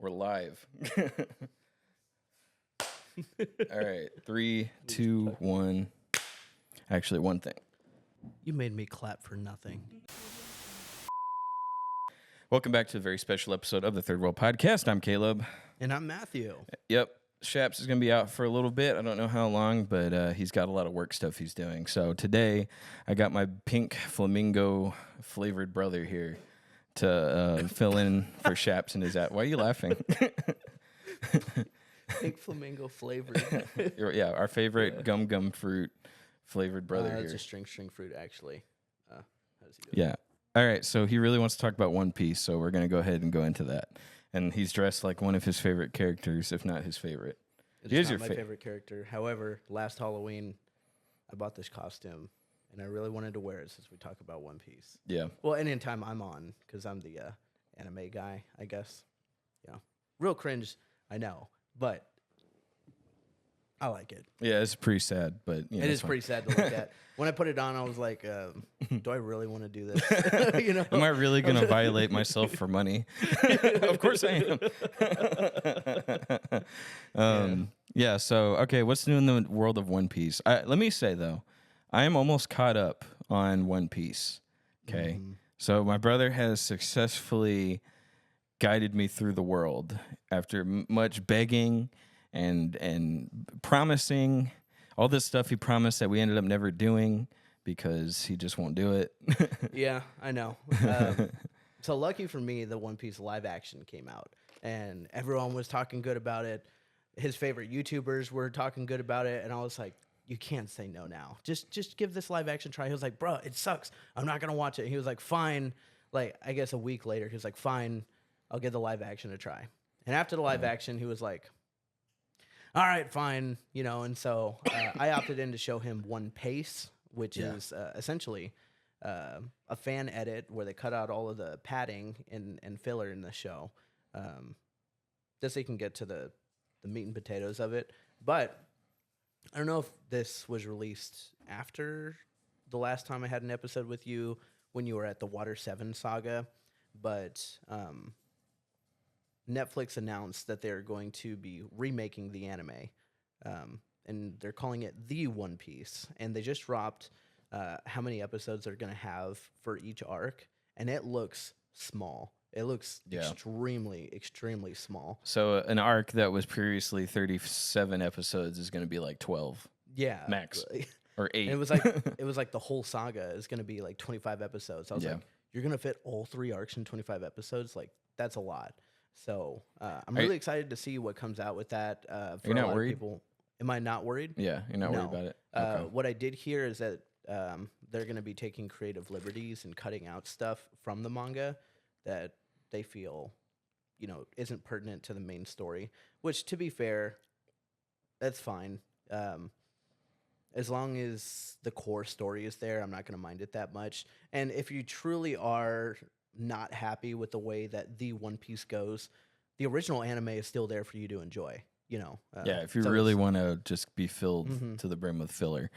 We're live. All right. 3, 2, 1. Actually, one thing. You made me clap for nothing. Welcome back to a very special episode of the Third World Podcast. I'm Caleb. And I'm Matthew. Yep. Shaps is going to be out for a little bit. I don't know how long, but he's got a lot of work stuff he's doing. So today, I got my pink flamingo flavored brother here to fill in for Shaps and his Why are you laughing? Pink flamingo flavored. Yeah, our favorite gum fruit flavored brother here. It's a string fruit, actually. How does he do Yeah. All right, so he really wants to talk about One Piece, so we're going to go ahead and go into that. And he's dressed like one of his favorite characters, if not his favorite. It's not my favorite character. However, last Halloween, I bought this costume, and I really wanted to wear it since we talk about One Piece. Yeah. Well, anytime I'm on, because I'm the anime guy, I guess. Yeah. Real cringe, I know, but I like it. Yeah, it's pretty sad, but it is pretty sad to look at. When I put it on, I was like, do I really want to do this? You know? Am I really going to violate myself for money? Of course I am. Yeah, so, okay, what's new in the world of One Piece? Let me say, though, I am almost caught up on One Piece, okay? So my brother has successfully guided me through the world after much begging and promising all this stuff he promised that we ended up never doing because he just won't do it. Yeah, I know. So lucky for me, the One Piece live action came out, and everyone was talking good about it. His favorite YouTubers were talking good about it, and I was like, you can't say no now. Just give this live action try. He was like, bro, it sucks. I'm not going to watch it. And he was like, fine. Like, I guess a week later, he was like, fine, I'll give the live action a try. And after the live action, he was like, all right, fine, you know, and so I opted in to show him One Piece, which is essentially a fan edit where they cut out all of the padding and filler in the show, just so you can get to the meat and potatoes of it. But I don't know if this was released after the last time I had an episode with you when you were at the Water 7 saga, but Netflix announced that they're going to be remaking the anime, and they're calling it The One Piece. And they just dropped how many episodes they're going to have for each arc, and it looks small. It looks extremely, extremely small. So an arc that was previously 37 episodes is going to be like 12. Yeah, max or 8. And it was like the whole saga is going to be like 25 episodes. I was like, you're going to fit all 3 arcs in 25 episodes? Like, that's a lot. So I'm really excited to see what comes out with that. For you're not a lot worried? of people. Am I not worried? Yeah, you're not worried about it. Okay. What I did hear is that they're going to be taking creative liberties and cutting out stuff from the manga that they feel, you know, isn't pertinent to the main story. Which, to be fair, that's fine. As long as the core story is there, I'm not going to mind it that much. And if you truly are not happy with the way that the One Piece goes, the original anime is still there for you to enjoy, you know. If you really want to just be filled to the brim with filler.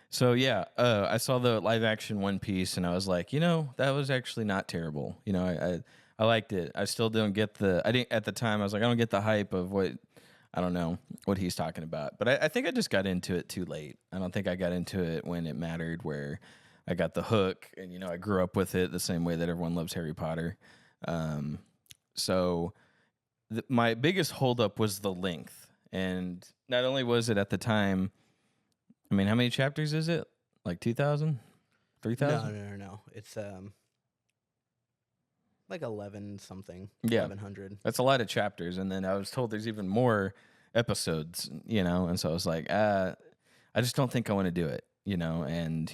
So I saw the live action One Piece and I was like, you know, that was actually not terrible. You know, I liked it. I still don't get at the time I was like, I don't get the hype of what he's talking about. But I think I just got into it too late. I don't think I got into it when it mattered, where I got the hook, and, you know, I grew up with it the same way that everyone loves Harry Potter. So my biggest holdup was the length. And not only was it at the time, I mean, how many chapters is it? Like 2,000? 3,000? No. It's like 11 something. Yeah. 1,100. That's a lot of chapters. And then I was told there's even more episodes, you know, and so I was like, I just don't think I want to do it. You know, and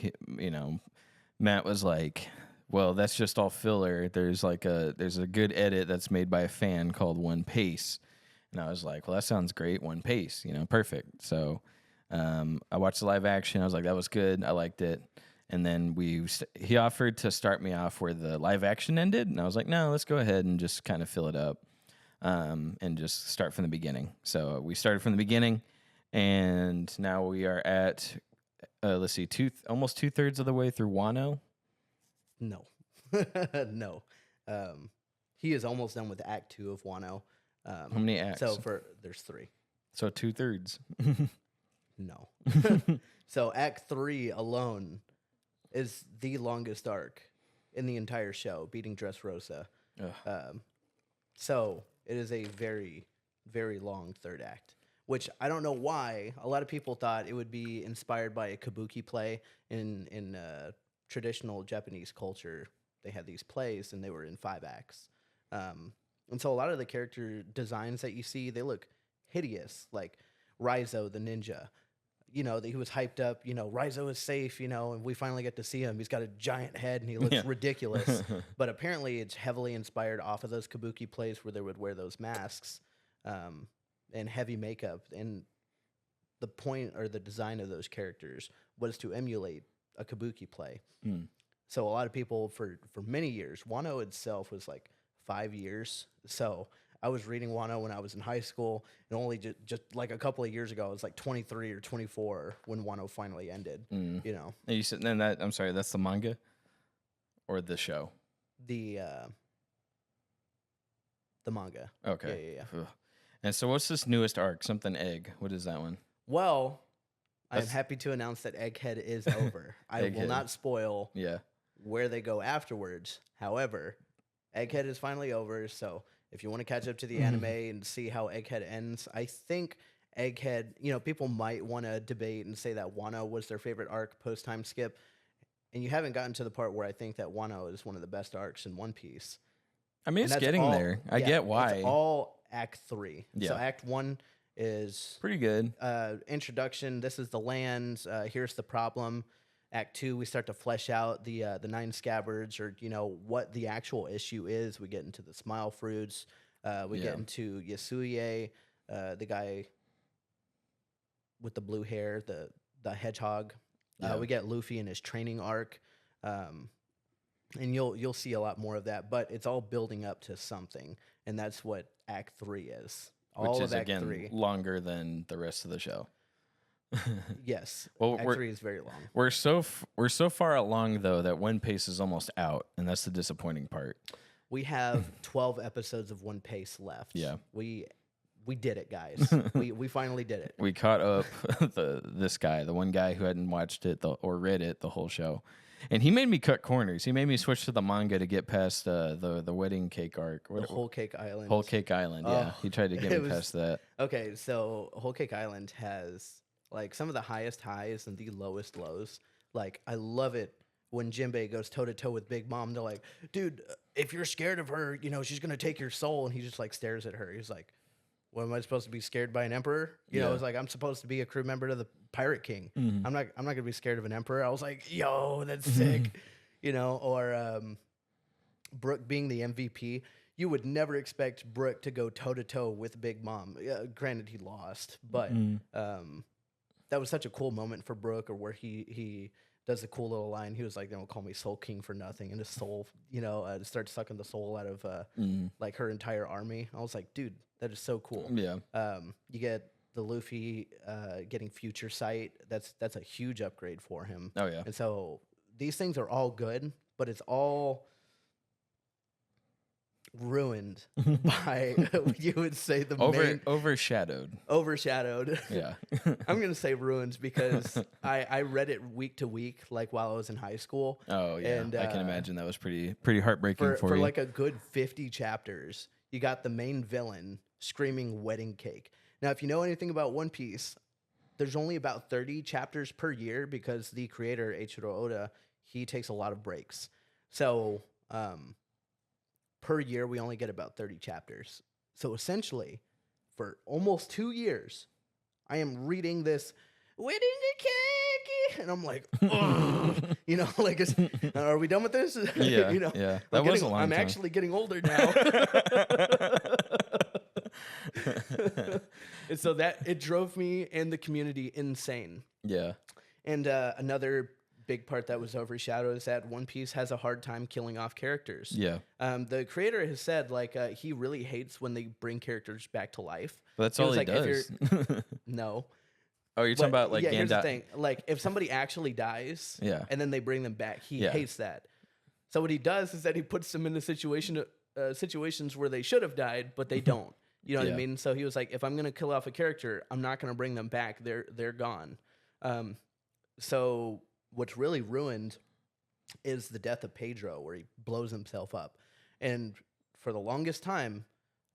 Matt was like, well, that's just all filler. There's a good edit that's made by a fan called One Piece. And I was like, well, that sounds great. One Piece, you know, perfect. So I watched the live action. I was like, that was good. I liked it. And then he offered to start me off where the live action ended. And I was like, no, let's go ahead and just kind of fill it up and just start from the beginning. So we started from the beginning, and now we are at let's see, almost 2/3 of the way through Wano. No. No. he is almost done with Act 2 of Wano. How many acts? There's 3. So 2/3. No. So Act 3 alone is the longest arc in the entire show, beating Dressrosa. Um, so it is a very, very long third act, which I don't know why. A lot of people thought it would be inspired by a kabuki play in traditional Japanese culture. They had these plays and they were in 5 acts. And so a lot of the character designs that you see, they look hideous, like Raizo the ninja. You know, that he was hyped up, you know, Raizo is safe, you know, and we finally get to see him. He's got a giant head and he looks ridiculous. But apparently it's heavily inspired off of those kabuki plays where they would wear those masks and heavy makeup. And the point or the design of those characters was to emulate a kabuki play. So a lot of people for many years, Wano itself was like 5 years. So I was reading Wano when I was in high school, and only just like a couple of years ago, I was like 23 or 24 when Wano finally ended. You know, And you said then that I'm sorry, that's the manga or the show? the manga. Okay. Yeah. Ugh. And so what's this newest arc? Something egg. What is that one? Well, I'm That's- happy to announce that Egghead is over. I will Egghead. not spoil Yeah. where they go afterwards. However, Egghead is finally over, so if you want to catch up to the anime and see how Egghead ends, I think Egghead, you know, people might want to debate and say that Wano was their favorite arc post time skip. And you haven't gotten to the part where I think that Wano is one of the best arcs in One Piece. I mean, And it's that's getting all- there. I yeah, get why. It's all Act 3. So Yeah. Act 1 is Pretty good. introduction. This is the land. Here's the problem. Act 2, we start to flesh out the 9 scabbards, or you know what the actual issue is. We get into the smile fruits. We Yeah. get into Yasuye, the guy with the blue hair, the hedgehog. Yeah. We get Luffy in his training arc, and you'll see a lot more of that. But it's all building up to something, and that's what Act 3 is. All Which of is Act again 3. longer than the rest of the show. Yes, Well, Act 3 is very long. We're so far along though that One Piece is almost out, and that's the disappointing part. We have 12 episodes of One Piece left. Yeah. We did it, guys. we finally did it. We caught up this guy, the one guy who hadn't watched it or read it the whole show, and he made me cut corners. He made me switch to the manga to get past the wedding cake arc. The Whole Cake Island. Whole Cake Island. Yeah, Oh, he tried to get it me was- past that. Okay, so Whole Cake Island has like some of the highest highs and the lowest lows. Like I love it when Jinbei goes toe to toe with Big Mom. They're like, dude, if you're scared of her, you know she's gonna take your soul. And he just like stares at her. He's like, what, am I supposed to be scared by an emperor? You know, Yeah. it's like I'm supposed to be a crew member to the Pirate King. Mhm. I'm not gonna be scared of an emperor. I was like, yo, that's sick. You know, or Brooke being the MVP. You would never expect Brooke to go toe to toe with Big Mom. Granted, he lost, but that was such a cool moment for Brooke, or where he does a cool little line. He was like, "They don't call me Soul King for nothing," and his soul, you know, starts sucking the soul out of like her entire army. I was like, dude, that is so cool. Yeah. You get the Luffy getting future sight. That's a huge upgrade for him. Oh yeah. And so these things are all good, but it's all ruined by you would say the main Overshadowed. overshadowed. Yeah. I'm gonna say ruined because I read it week to week, like while I was in high school. Oh yeah. And, I can imagine that was pretty heartbreaking For you. like a good 50 chapters, you got the main villain screaming wedding cake. Now, if you know anything about One Piece, there's only about 30 chapters per year because the creator, Eiichiro Oda, he takes a lot of breaks. So per year, we only get about 30 chapters. So essentially, for almost 2 years, I am reading this wedding cake, and I'm like, ugh. You know, like, are we done with this? Yeah. You know, Yeah. That was a long I'm time. actually getting older now. And so that it drove me and the community insane. Yeah. And another big part that was overshadowed is that One Piece has a hard time killing off characters. Yeah. The creator has said like he really hates when they bring characters back to life. But that's He all was he like, if does. No. Oh, you're talking But, about like yeah, here's the Gandalf. thing. Like if somebody actually dies Yeah. and then they bring them back, he Yeah. hates that. So what he does is that he puts them in a situation situations where they should have died, but they don't. You know what I Yeah. mean? So he was like, if I'm gonna kill off a character, I'm not gonna bring them back. They're gone. Um, so what's really ruined is the death of Pedro, where he blows himself up, and for the longest time,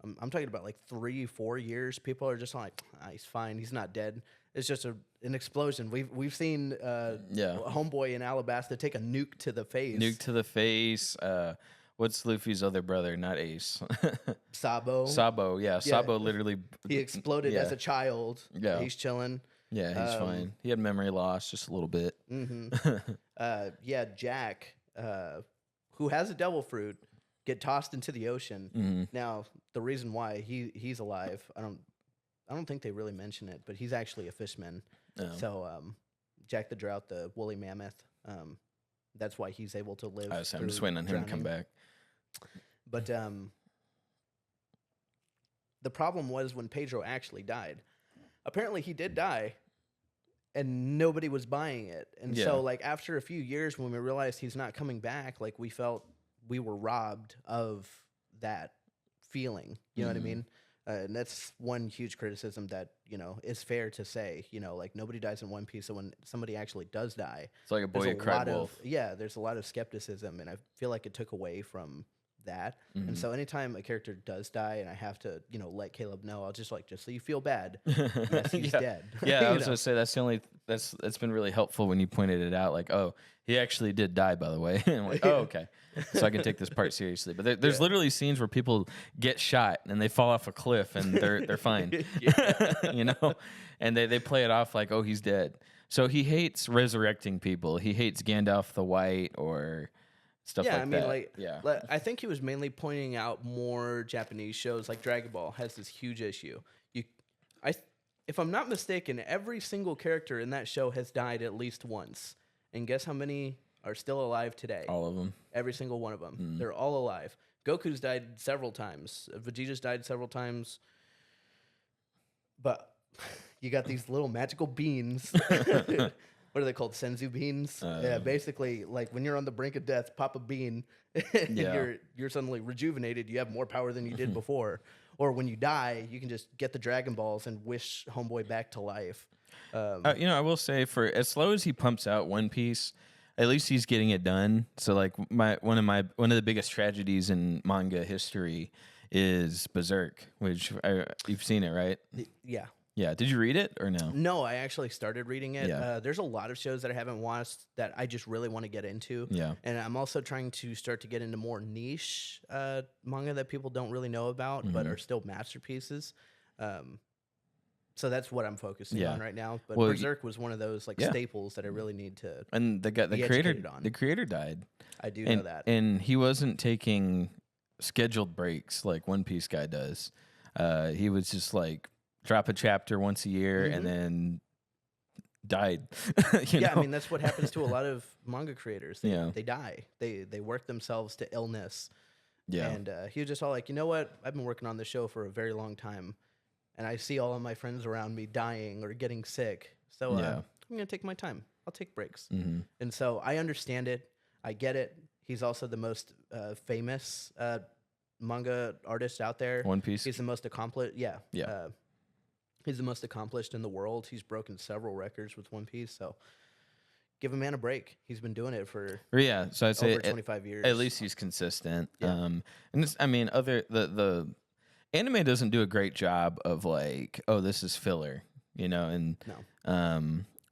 I'm talking about like 3-4 years. People are just like, he's fine. He's not dead. It's just an explosion. We've seen Yeah. Homeboy in Alabasta take a nuke to the face. Nuke to the face. What's Luffy's other brother? Not Ace. Sabo. Sabo. Yeah. Sabo literally. He exploded Yeah. as a child. Yeah. He's chilling. Yeah, he's fine. He had memory loss just a little bit. Yeah, Jack, who has a devil fruit, get tossed into the ocean. Now, the reason why he's alive, I don't think they really mention it, but he's actually a fishman. Oh. So Jack the Drought, the woolly mammoth, that's why he's able to live. I'm just waiting on him to come back. But the problem was when Pedro actually died. Apparently he did die, and nobody was buying it. And so, like, after a few years, when we realized he's not coming back, like, we felt we were robbed of that feeling. You know what I mean? And that's one huge criticism that, is fair to say. Like, nobody dies in One Piece, so when somebody actually does die, It's like a boy who cried wolf. there's a lot of skepticism, and I feel like it took away from that. And so anytime a character does die and I have to, let Caleb know, I'll just so you feel bad. Yes, he's dead. Yeah, I was gonna say that's been really helpful when you pointed it out. Like, oh, he actually did die, by the way. And I'm like, oh, okay, so I can take this part seriously. But there's literally scenes where people get shot and they fall off a cliff and they're fine, and they play it off like, oh, he's dead. So he hates resurrecting people. He hates Gandalf the White or stuff like that. I think he was mainly pointing out more Japanese shows like Dragon Ball has this huge issue. If I'm not mistaken, every single character in that show has died at least once. And guess how many are still alive today? All of them. Every single one of them. They're all alive. Goku's died several times. Vegeta's died several times. But you got these little magical beans. What are they called? Senzu beans? Yeah, basically, like when you're on the brink of death, pop a bean, and you're suddenly rejuvenated. You have more power than you did before. Or when you die, you can just get the Dragon Balls and wish Homeboy back to life. I will say, for as slow as he pumps out One Piece, at least he's getting it done. So, like one of the biggest tragedies in manga history is Berserk, which you've seen it, right? Yeah. Yeah. Did you read it or no? No, I actually started reading it. Yeah. There's a lot of shows that I haven't watched that I just really want to get into. Yeah. And I'm also trying to start to get into more niche manga that people don't really know about, but are still masterpieces. So that's what I'm focusing on right now. But Berserk was one of those staples that I really need to. And the creator died. I do know that. And he wasn't taking scheduled breaks like One Piece guy does. He was just like drop a chapter once a year and then died. I mean, that's what happens to a lot of manga creators. They die. They work themselves to illness. Yeah. And he was just all like, you know what? I've been working on this show for a very long time, and I see all of my friends around me dying or getting sick. So I'm going to take my time. I'll take breaks. And so I understand it. I get it. He's also the most famous manga artist out there. One Piece. He's the most accomplished. He's the most accomplished in the world. He's broken several records with One Piece. So give a man a break. He's been doing it for so I'd say over 25 years. At least he's consistent. And this, I mean, the anime doesn't do a great job of like, oh, this is filler, and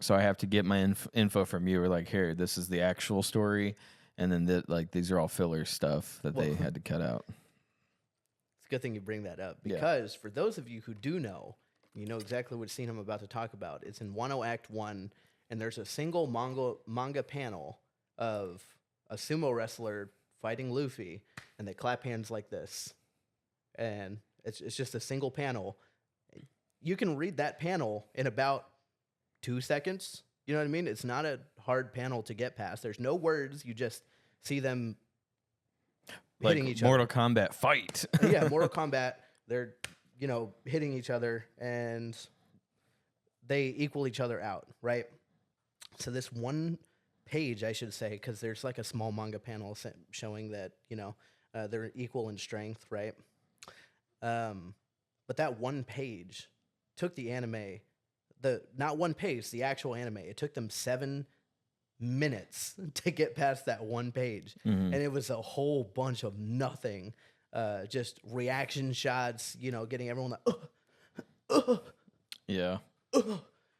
so I have to get my info from you. Or like, here, this is the actual story, and then these are all filler stuff that they had to cut out. It's a good thing you bring that up because for those of you who do know, you know exactly what scene I'm about to talk about. It's in Wano Act 1, and there's a single manga panel of a sumo wrestler fighting Luffy, and they clap hands like this. And it's just a single panel. You can read that panel in about 2 seconds. You know what I mean? It's not a hard panel to get past. There's no words. You just see them hitting each other. Mortal Kombat fight. Yeah, Mortal Kombat. They're hitting each other, and they equal each other out, right? So this one page, I should say, because there's like a small manga panel showing that, They're equal in strength, right? But that one page took the anime, the not one page, the actual anime. It took them 7 minutes to get past that one page, Mhm. and it was a whole bunch of nothing, just reaction shots. Getting everyone like, Yeah.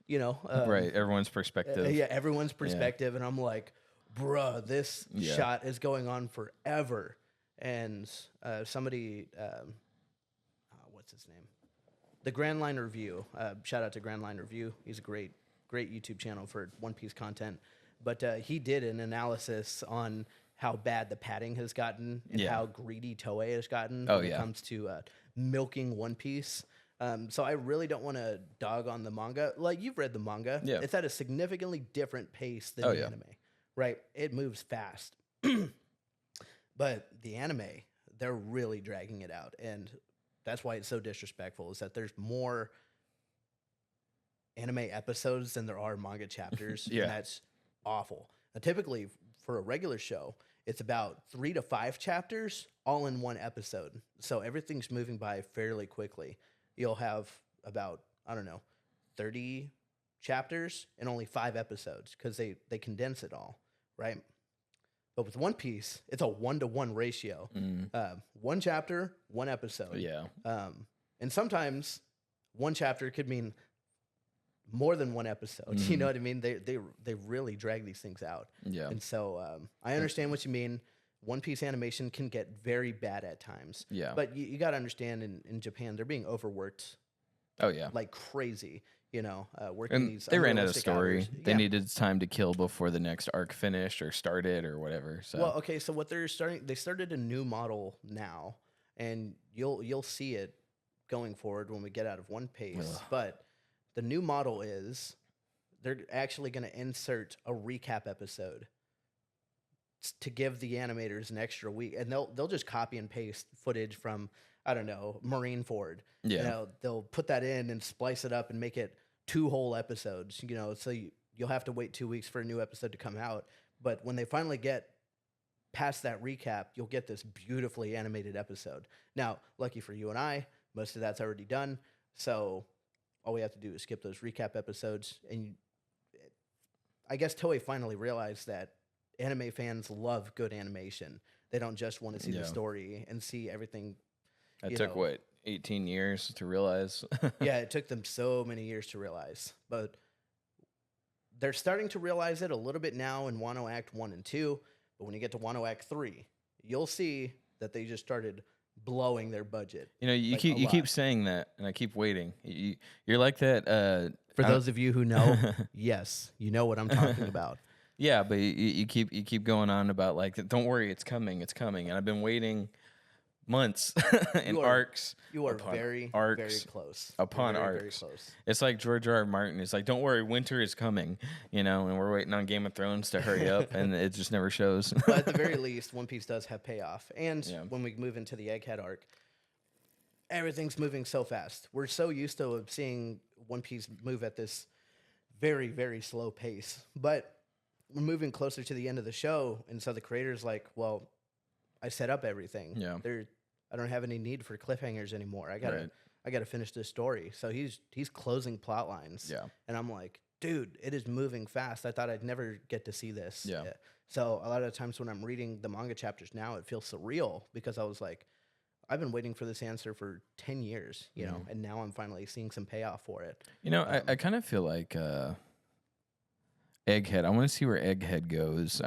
you know, Right. Everyone's perspective. yeah, everyone's Yeah. perspective, and I'm like, bruh, this Yeah. shot is going on forever. And somebody, what's his name? The Grand Line Review. Shout out to Grand Line Review. He's a great YouTube channel for One Piece content. But he did an analysis on how bad the padding has gotten and Yeah. how greedy Toei has gotten Oh, when it yeah. comes to milking One Piece. So I really don't want to dog on the manga. Like, you've read the manga. Yeah. It's at a significantly different pace than Oh, the yeah. anime, right? It moves fast. But the anime, they're really dragging it out. And that's why it's so disrespectful, is that there's more anime episodes than there are manga chapters. Yeah. And that's awful. Now, typically, for a regular show, it's about 3 to 5 chapters all in one episode. So everything's moving by fairly quickly. You'll have about, I don't know, 30 chapters and only 5 episodes because they condense it all, right? But with One Piece, it's a 1-to-1 ratio. One chapter, one episode. Yeah. And sometimes one chapter could mean more than one episode. You know what I mean? They really drag these things out. Yeah. And so I understand what you mean. One Piece animation can get very bad at times. Yeah. But you got to understand, in Japan, they're being overworked Oh, yeah. like crazy. Working And these they ran out of unrealistic story. hours. They Yeah. needed time to kill before the next arc finished or started or whatever. So Well, okay, so what they started a new model now, and you'll see it going forward when we get out of One Piece. Ugh. But the new model is they're actually going to insert a recap episode to give the animators an extra week, and they'll just copy and paste footage from, I don't know, Marineford. Yeah. They'll put that in and splice it up and make it 2 whole episodes. So you'll have to wait 2 weeks for a new episode to come out. But when they finally get past that recap, you'll get this beautifully animated episode. Now, lucky for you and I, most of that's already done. So all we have to do is skip those recap episodes. And I guess Toei finally realized that anime fans love good animation. They don't just want to see Yeah. the story and see everything. It you took know. what, 18 years to realize? Yeah, it took them so many years to realize. But they're starting to realize it a little bit now in Wano Act 1 and 2. But when you get to Wano Act 3, you'll see that they just started blowing their budget. You know, you Like, keep a you keep lot. saying that, and I keep waiting. You're like that. For I- those of you who know, yes, you know what I'm talking about. Yeah, but you keep going on about like, don't worry, it's coming, and I've been waiting months and You are- arcs. You are upon very, arcs very close. upon You're very, arcs. very close. It's like George R. R. Martin. It's like, don't worry, winter is coming, and we're waiting on Game of Thrones to hurry up, and it just never shows. But at the very least, One Piece does have payoff. And Yeah. when we move into the Egghead arc, everything's moving so fast. We're so used to seeing One Piece move at this very, very slow pace. But we're moving closer to the end of the show, and so the creator's like, well, I set up everything. Yeah. I don't have any need for cliffhangers anymore. I Right. gotta finish this story. So he's closing plot lines. Yeah. And I'm like, dude, it is moving fast. I thought I'd never get to see this. Yeah. So a lot of the times when I'm reading the manga chapters now, it feels surreal because I was like, I've been waiting for this answer for 10 years, and now I'm finally seeing some payoff for it. I kind of feel like Egghead. I want to see where Egghead goes.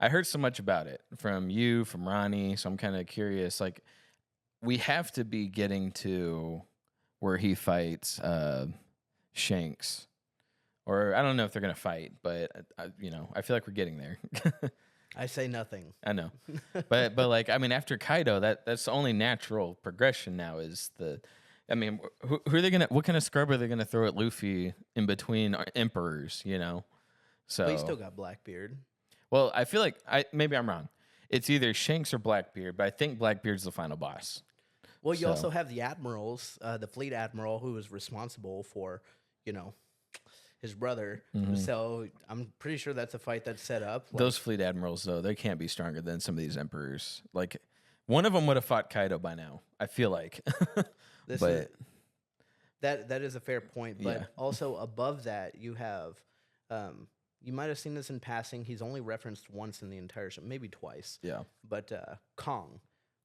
I heard so much about it from you, from Ronnie, so I'm kind of curious. Like, we have to be getting to where he fights Shanks, or I don't know if they're gonna fight, but I feel like we're getting there. I say nothing. I know, but like, I mean, after Kaido, that's the only natural progression now. Is the, I mean, who are they gonna? What kind of scrub are they gonna throw at Luffy in between emperors? So But he still got Blackbeard. well, I feel like maybe I'm wrong. It's either Shanks or Blackbeard, but I think Blackbeard's the final boss. Well, you So- also have the admirals, the fleet admiral who was responsible for, his brother. So I'm pretty sure that's a fight that's set up. Like, Those fleet admirals, though, they can't be stronger than some of these emperors. Like One of them would have fought Kaido by now, I feel like. This is But that is a fair point, but yeah, also above that, you have, you might have seen this in passing. He's only referenced once in the entire show, maybe twice. yeah, But Kong,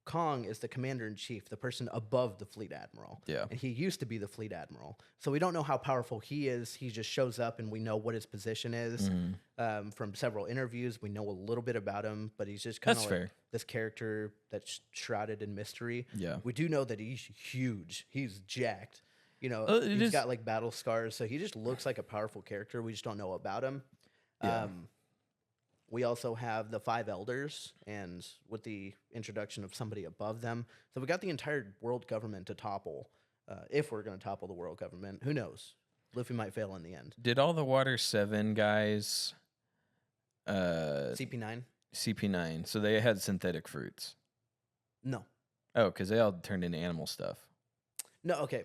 Kong is the commander in chief, the person above the fleet admiral, yeah. and he used to be the fleet admiral. So we don't know how powerful he is. He just shows up, and we know what his position is from several interviews. We know a little bit about him, but he's just kind That's of like fair. this character that's shrouded in mystery. Yeah. We do know that he's huge. He's jacked. You know, It he's is- got like battle scars, so he just looks like a powerful character. We just don't know about him. Yeah. We also have the five elders, and with the introduction of somebody above them, so we got the entire world government to topple. If we're going to topple the world government, who knows? Luffy might fail in the end. Did all the Water 7 guys CP9? CP9, so they had synthetic fruits? No, Oh, because they all turned into animal stuff. no. Okay.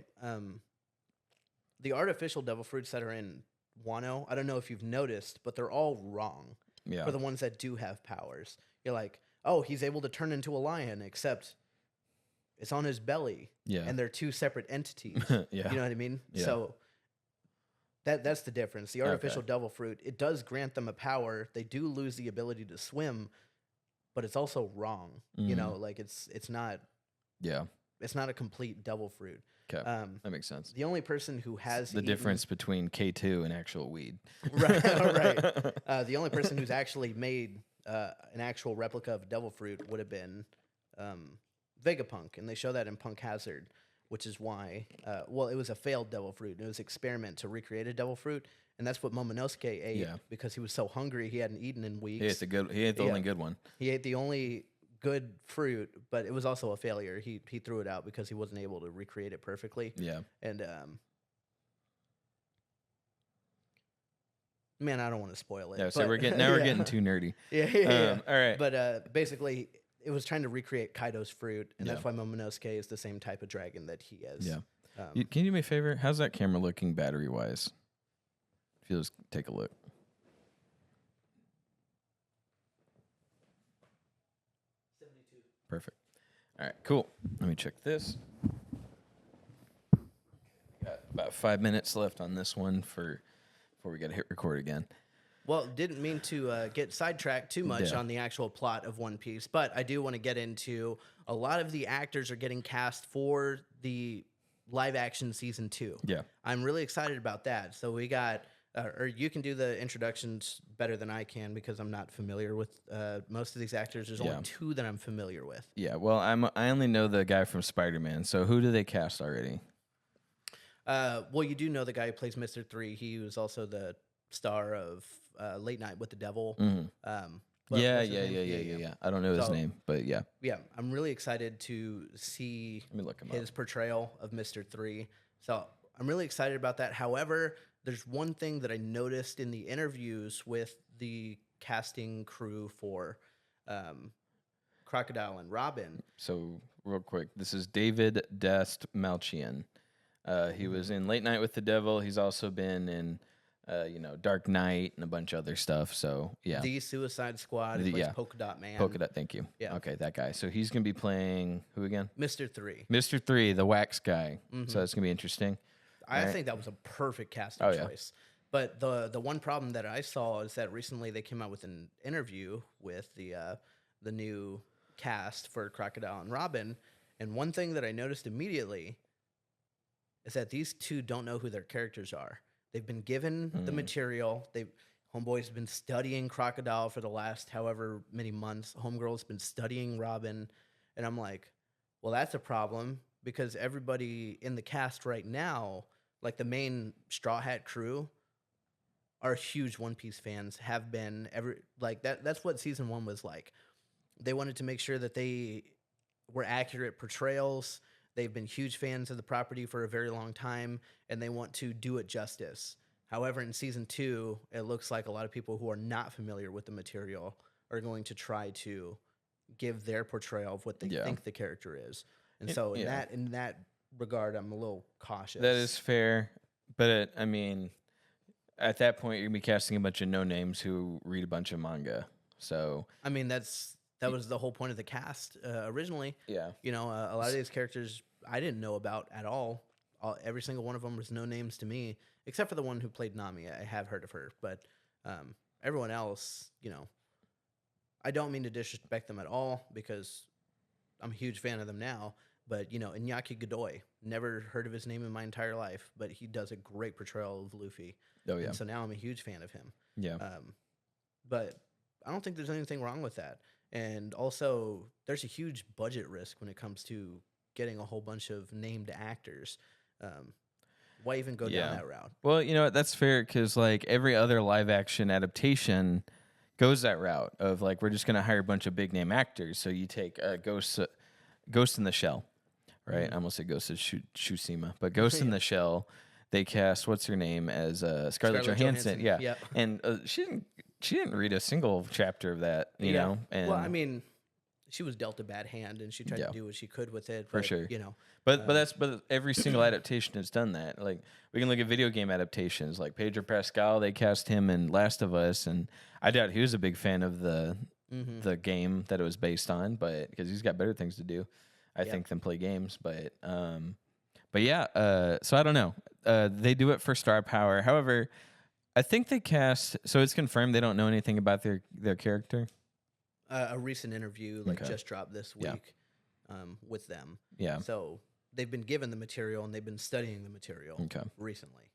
The artificial devil fruits that are in Wano, I don't know if you've noticed, but they're all wrong. Yeah. For the ones that do have powers. You're like, oh, he's able to turn into a lion, except it's on his belly. Yeah. And they're two separate entities. Yeah. You know what I mean? Yeah. So that's the difference. The artificial devil fruit, it does grant them a power. They do lose the ability to swim, but it's also wrong. You know, like it's not Yeah. a complete devil fruit. Okay. That makes sense. The only person who has The eaten- difference between K2 and actual weed. right, right. The only person who's actually made an actual replica of devil fruit would have been Vegapunk, and they show that in Punk Hazard, which is why, well, it was a failed devil fruit. It was an experiment to recreate a devil fruit, and that's what Momonosuke ate because he was so hungry he hadn't eaten in weeks. He ate the only good one. He ate the only good fruit, but it was also a failure. He threw it out because he wasn't able to recreate it perfectly. Yeah. And man, I don't want to spoil it. Yeah. So but- we're getting too nerdy. Yeah. All right. But basically, it was trying to recreate Kaido's fruit, and that's Yeah. why Momonosuke is the same type of dragon that he is. Yeah. Can you do me a favor? How's that camera looking battery wise? If you'll just take a look. Perfect. All right, cool. Let me check this. Got about 5 minutes left on this one before we got to hit record again. Well, didn't mean to get sidetracked too much Yeah. on the actual plot of One Piece, but I do want to get into a lot of the actors are getting cast for the live action season 2. Yeah. I'm really excited about that. So we got, or you can do the introductions better than I can because I'm not familiar with most of these actors. There's Yeah. only 2 that I'm familiar with. Yeah. Well, I only know the guy from Spider-Man. So who do they cast already? Well, you do know the guy who plays Mr. 3. He was also the star of Late Night with the Devil. What- Yeah, what's his yeah, name? yeah. I don't know his So- name, but yeah. Yeah, I'm really excited to see Let me look him his up. portrayal of Mr. 3. So I'm really excited about that. However, there's one thing that I noticed in the interviews with the casting crew for Crocodile and Robin. So real quick, this is David Dest Malchian. He was in Late Night with the Devil. He's also been in, Dark Knight and a bunch of other stuff. So yeah, The Suicide Squad. He plays yeah. Polka Dot Man. Polka Dot. Thank you. Yeah. Okay, that guy. So he's gonna be playing who again? Mr. 3. Mr. 3, the wax guy. So that's gonna be interesting. I Alright. think that was a perfect casting Oh, yeah. choice. But the one problem that I saw is that recently they came out with an interview with the new cast for Crocodile and Robin, and one thing that I noticed immediately is that these two don't know who their characters are. They've been given the material. Homeboy's been studying Crocodile for the last however many months. Homegirl's been studying Robin, and I'm like, well, that's a problem because everybody in the cast right now, like the main Straw Hat crew, are huge One Piece fans. Have been that's what season 1 was like. They wanted to make sure that they were accurate portrayals. They've been huge fans of the property for a very long time, and they want to do it justice. However, in season 2, it looks like a lot of people who are not familiar with the material are going to try to give their portrayal of what they Yeah. think the character is. And so in that regard, I'm a little cautious. That is fair, but I mean, at that point, you're gonna be casting a bunch of no names who read a bunch of manga. So I mean, that's that was the whole point of the cast originally. Yeah. You know, a lot of these characters I didn't know about at all. Every single one of them was no names to me, except for the one who played Nami. I have heard of her, but everyone else, you know, I don't mean to disrespect them at all because I'm a huge fan of them now. But you know, Iñaki Godoy, never heard of his name in my entire life, but he does a great portrayal of Luffy, Oh yeah. and so now I'm a huge fan of him. Yeah. But I don't think there's anything wrong with that. And also, there's a huge budget risk when it comes to getting a whole bunch of named actors. Um, why even go down that route? Well, you know what? That's fair because like every other live action adaptation goes that route of like we're just gonna hire a bunch of big name actors. So you take Ghost in the Shell, right? I almost said Ghost of Tsushima, but Ghost in the Shell. They cast what's her name as Scarlett Johansson. Yeah, Yep. and she didn't read a single chapter of that, you know. And well, I mean, she was dealt a bad hand, and she tried to do what she could with it. for but, sure, you know. but every single adaptation has done that. Like we can look at video game adaptations, like Pedro Pascal. They cast him in Last of Us, and I doubt he was a big fan of the game that it was based on, but because he's got better things to do, I think, than play games. But yeah, so I don't know. They do it for star power. However, I think they cast. So it's confirmed they don't know anything about their character. A recent interview just dropped this week with them. Yeah. So they've been given the material and they've been studying the material recently.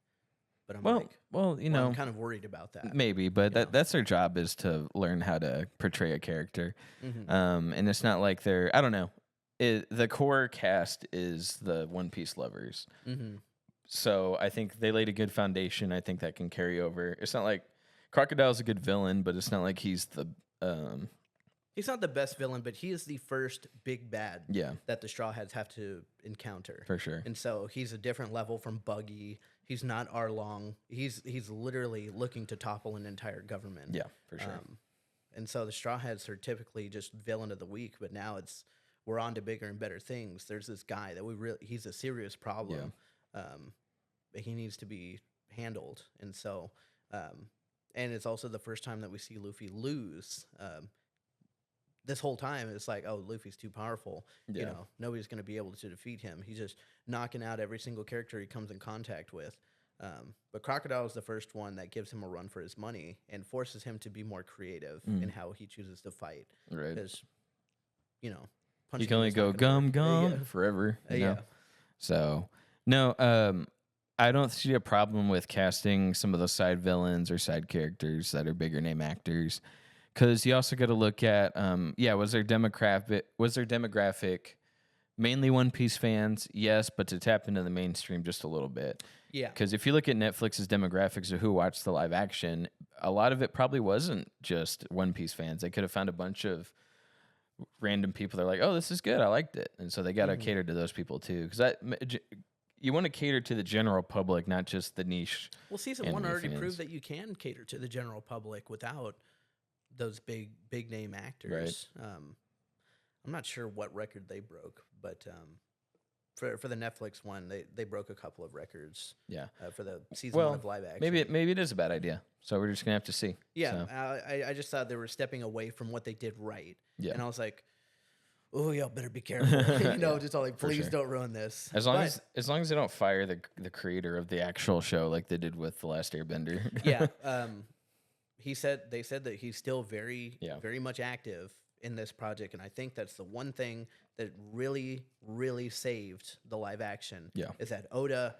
But I'm I'm kind of worried about that. Maybe, but that's their job is to learn how to portray a character. And it's not like they're. I don't know. The core cast is the One Piece lovers. So I think they laid a good foundation. I think that can carry over. It's not like Crocodile's a good villain, but it's not like he's the. He's not the best villain, but he is the first big bad Yeah. that the Straw Hats have to encounter. For sure. And so he's a different level from Buggy. He's not Arlong. He's literally looking to topple an entire government. Yeah, for sure. And so the Straw Hats are typically just villain of the week, but now we're on to bigger and better things. There's this guy that he's a serious problem. But he needs to be handled. And so, and it's also the first time that we see Luffy lose. This whole time, it's like, oh, Luffy's too powerful. You know, nobody's going to be able to defeat him. He's just knocking out every single character he comes in contact with. But Crocodile is the first one that gives him a run for his money and forces him to be more creative in how he chooses to fight. Right. Because, you know, you can only go gum forever. You know? So, no, I don't see a problem with casting some of those side villains or side characters that are bigger name actors, because you also got to look at, was their demographic mainly One Piece fans? Yes, but to tap into the mainstream just a little bit. Yeah. Because if you look at Netflix's demographics of who watched the live action, a lot of it probably wasn't just One Piece fans. They could have found a bunch of random people that are like, oh, this is good, I liked it. And so they got to cater to those people too. Because you want to cater to the general public, not just the niche. Well, season one already proved that you can cater to the general public without those big name actors. Right. I'm not sure what record they broke, but for the Netflix one, they broke a couple of records. Yeah. For the season one of live action. Maybe it is a bad idea. So we're just gonna have to see. Yeah. So. I just thought they were stepping away from what they did right. Yeah. And I was like, oh, y'all better be careful. You know, just all like, please don't ruin this. As long as they don't fire the creator of the actual show like they did with The Last Airbender. Yeah. They said that he's still very much active in this project, and I think that's the one thing that really, really saved the live action. Yeah. Is that Oda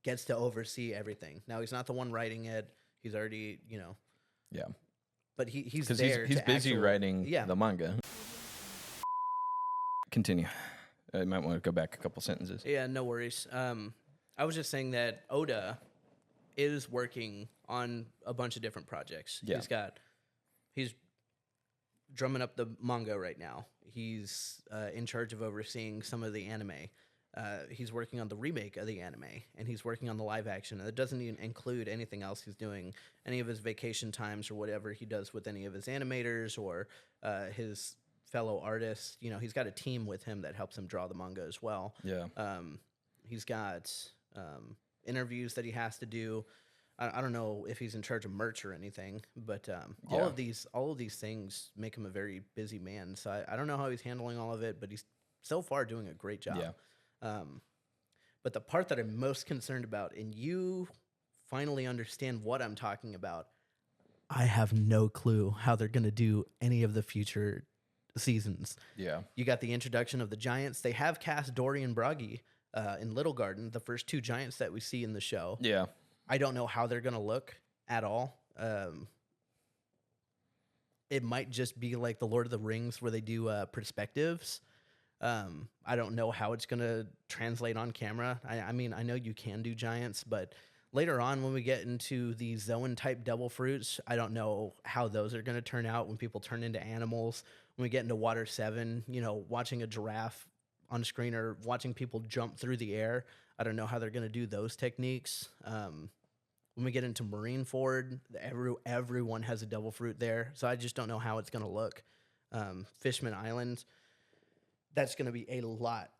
gets to oversee everything. Now he's not the one writing it. He's already, you know. Yeah. But he's there. He's busy writing the manga. Continue. I might want to go back a couple sentences. Yeah, no worries. I was just saying that Oda is working on a bunch of different projects. Yeah. He's drumming up the manga right now. He's in charge of overseeing some of the anime. He's working on the remake of the anime, and he's working on the live action. And it doesn't even include anything else he's doing, any of his vacation times or whatever he does with any of his animators or his fellow artists. You know, he's got a team with him that helps him draw the manga as well. Yeah. He's got interviews that he has to do. I don't know if he's in charge of merch or anything, but Yeah. all of these things make him a very busy man. So I don't know how he's handling all of it, but he's so far doing a great Yeah. job. Um, but the part that I'm most concerned about, and you finally understand what I'm talking about, I have no clue how they're going to do any of the future seasons. Yeah. You got the introduction of the Giants. They have cast Dory and Broggy in Little Garden, the first two Giants that we see in the show. Yeah. I don't know how they're going to look at all. It might just be like the Lord of the Rings where they do perspectives. I don't know how it's going to translate on camera. I mean, I know you can do giants, but later on when we get into the Zoan type devil fruits, I don't know how those are going to turn out when people turn into animals. When we get into Water 7, you know, watching a giraffe on screen or watching people jump through the air, I don't know how they're going to do those techniques. When we get into Marine Ford, everyone has a devil fruit there, so I just don't know how it's going to look. Fishman Island, that's going to be a lot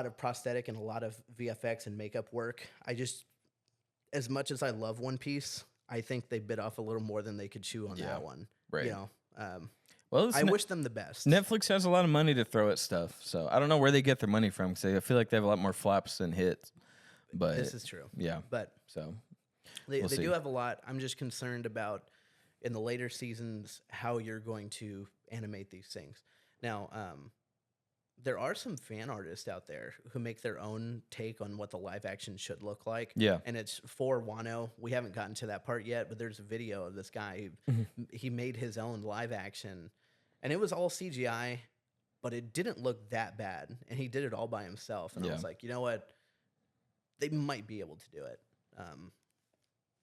of prosthetic and a lot of VFX and makeup work. I just, as much as I love One Piece, I think they bit off a little more than they could chew on Yeah. that one. Right. You know, Well, I wish them the best. Netflix has a lot of money to throw at stuff, so I don't know where they get their money from because I feel like they have a lot more flops than hits. But This is true. yeah, But so they We'll see. do have a lot. I'm just concerned about in the later seasons how you're going to animate these things. Now, there are some fan artists out there who make their own take on what the live action should look like. Yeah. And it's for Wano. We haven't gotten to that part yet, but there's a video of this guy. He made his own live action, and it was all CGI, but it didn't look that bad. And he did it all by himself. And I Yeah. was like, you know what? They might be able to do it.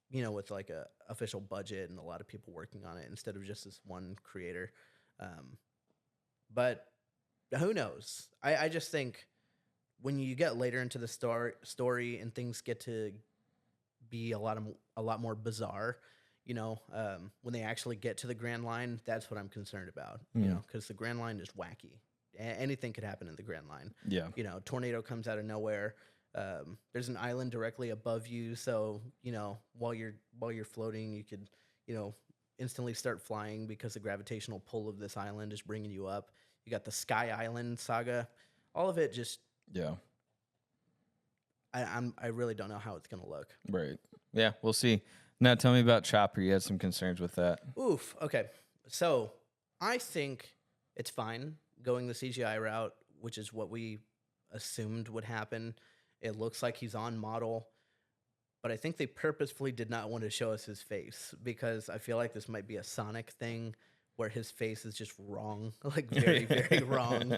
You know, with like a official budget and a lot of people working on it instead of just this one creator. But who knows? I just think when you get later into the story and things get to be a lot more bizarre, you know, when they actually get to the Grand Line, that's what I'm concerned about. You know, because the Grand Line is wacky. Anything could happen in the Grand Line. Yeah. You know, tornado comes out of nowhere. There's an island directly above you, so you know while you're floating, you could instantly start flying because the gravitational pull of this island is bringing you up. You got the Sky Island saga, all of it. Just Yeah. I really don't know how it's gonna look. Right. Yeah. We'll see. Now, tell me about Chopper. You had some concerns with that. Oof. Okay. So I think it's fine going the CGI route, which is what we assumed would happen. It looks like he's on model, but I think they purposefully did not want to show us his face because I feel like this might be a Sonic thing where his face is just wrong, like very, very wrong,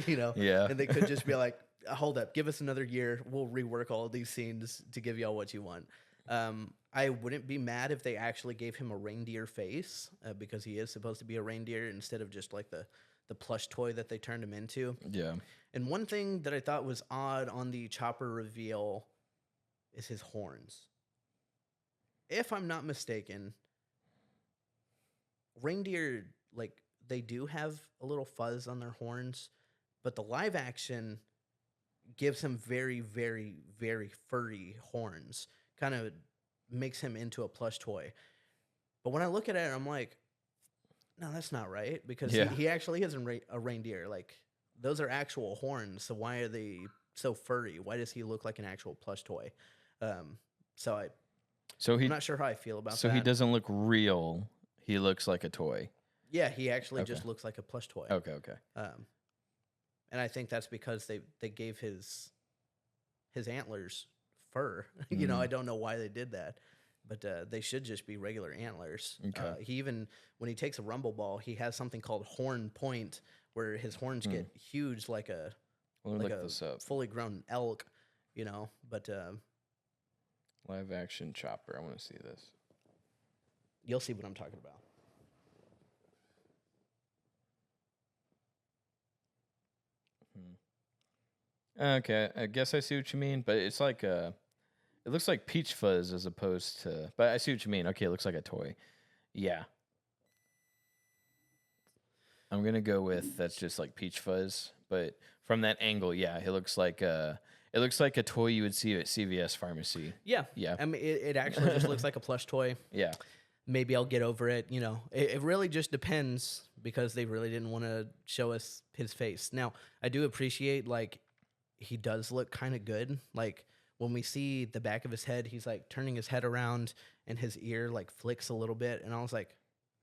you know? Yeah. And they could just be like, hold up, give us another year. We'll rework all of these scenes to give y'all what you want. I wouldn't be mad if they actually gave him a reindeer face because he is supposed to be a reindeer instead of just like the plush toy that they turned him into. Yeah. And one thing that I thought was odd on the Chopper reveal is his horns. If I'm not mistaken, reindeer, like, they do have a little fuzz on their horns, but the live action gives him very, very, very furry horns. Kind of makes him into a plush toy. But when I look at it, I'm like, no, that's not right because Yeah. he actually is a reindeer. Like, those are actual horns. So why are they so furry? Why does he look like an actual plush toy? So I'm not sure how I feel about that. So he doesn't look real. He looks like a toy. Yeah, he actually Okay. just looks like a plush toy. Okay. And I think that's because they gave his antlers fur. You know, I don't know why they did that, but they should just be regular antlers. Okay. He even, when he takes a rumble ball, he has something called horn point, where his horns get huge like a Let me look this up. fully grown elk. You know, but Live action Chopper. I want to see this. you'll see what I'm talking about. Okay, I guess I see what you mean, but it's like it looks like Peach Fuzz as opposed to, but I see what you mean. Okay, it looks like a toy. Yeah. I'm gonna go with that's just like Peach Fuzz, but from that angle, yeah, it looks like It looks like a toy you would see at CVS pharmacy. Yeah. Yeah. I mean, it actually just looks like a plush toy. Yeah. Maybe I'll get over it. You know, it really just depends because they really didn't want to show us his face. Now, I do appreciate, like, he does look kind of good. Like, when we see the back of his head, he's like turning his head around and his ear like flicks a little bit. And I was like,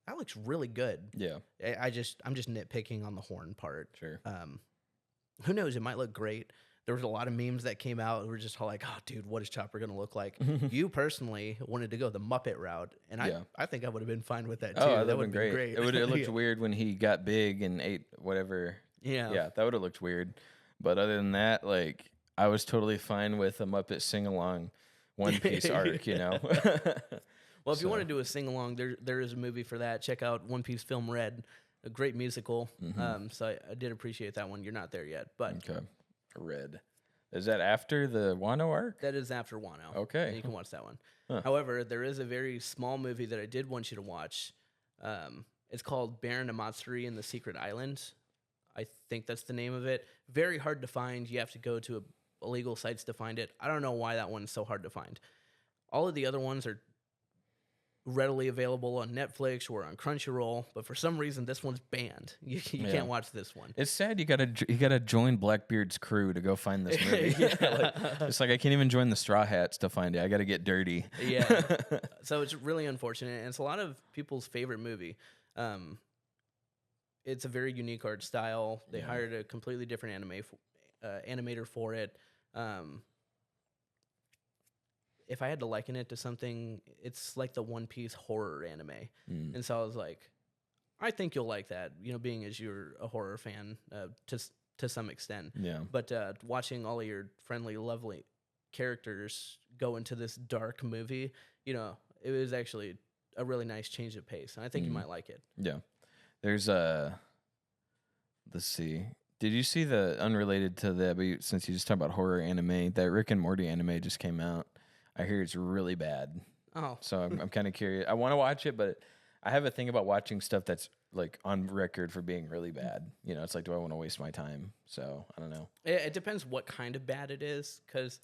that looks really good. Yeah. I'm just nitpicking on the horn part. Sure. Who knows? It might look great. There was a lot of memes that came out. We were just all like, "Oh, dude, what is Chopper gonna look like?" You personally wanted to go the Muppet route, and I think I would have been fine with that too. Oh, that would have been great. It would have looked Yeah. weird when he got big and ate whatever. Yeah. Yeah, that would have looked weird. But other than that, like, I was totally fine with a Muppet sing along One Piece arc, you know. Well, if you want to do a sing along, there is a movie for that. Check out One Piece Film Red, a great musical. So I did appreciate that one. You're not there yet, but Okay. Red. Is that after the Wano arc? that is after Wano. Okay. And you can watch that one. Huh. However, there is a very small movie that I did want you to watch. It's called Baron Amatsuri and the Secret Island. I think that's the name of it. Very hard to find. You have to go to illegal sites to find it. I don't know why that one's so hard to find. All of the other ones are readily available on Netflix or on Crunchyroll, but for some reason this one's banned. You Yeah. can't watch this one. It's sad you gotta join Blackbeard's crew to go find this movie. It's like I can't even join the Straw Hats to find it. I gotta get dirty. Yeah. So it's really unfortunate, and it's a lot of people's favorite movie. It's a very unique art style. They hired a completely different animator for it. If I had to liken it to something, it's like the One Piece horror anime. And so I was like, I think you'll like that, you know, being as you're a horror fan to some extent. Yeah. But watching all of your friendly, lovely characters go into this dark movie, you know, it was actually a really nice change of pace. And I think you might like it. Yeah. There's let's see. Did you see the unrelated to that, but since you just talked about horror anime, that Rick and Morty anime just came out? I hear it's really bad. Oh. So I'm kind of curious. I want to watch it, but I have a thing about watching stuff that's like on record for being really bad. You know, it's like, do I want to waste my time? So I don't know. It depends what kind of bad it is, because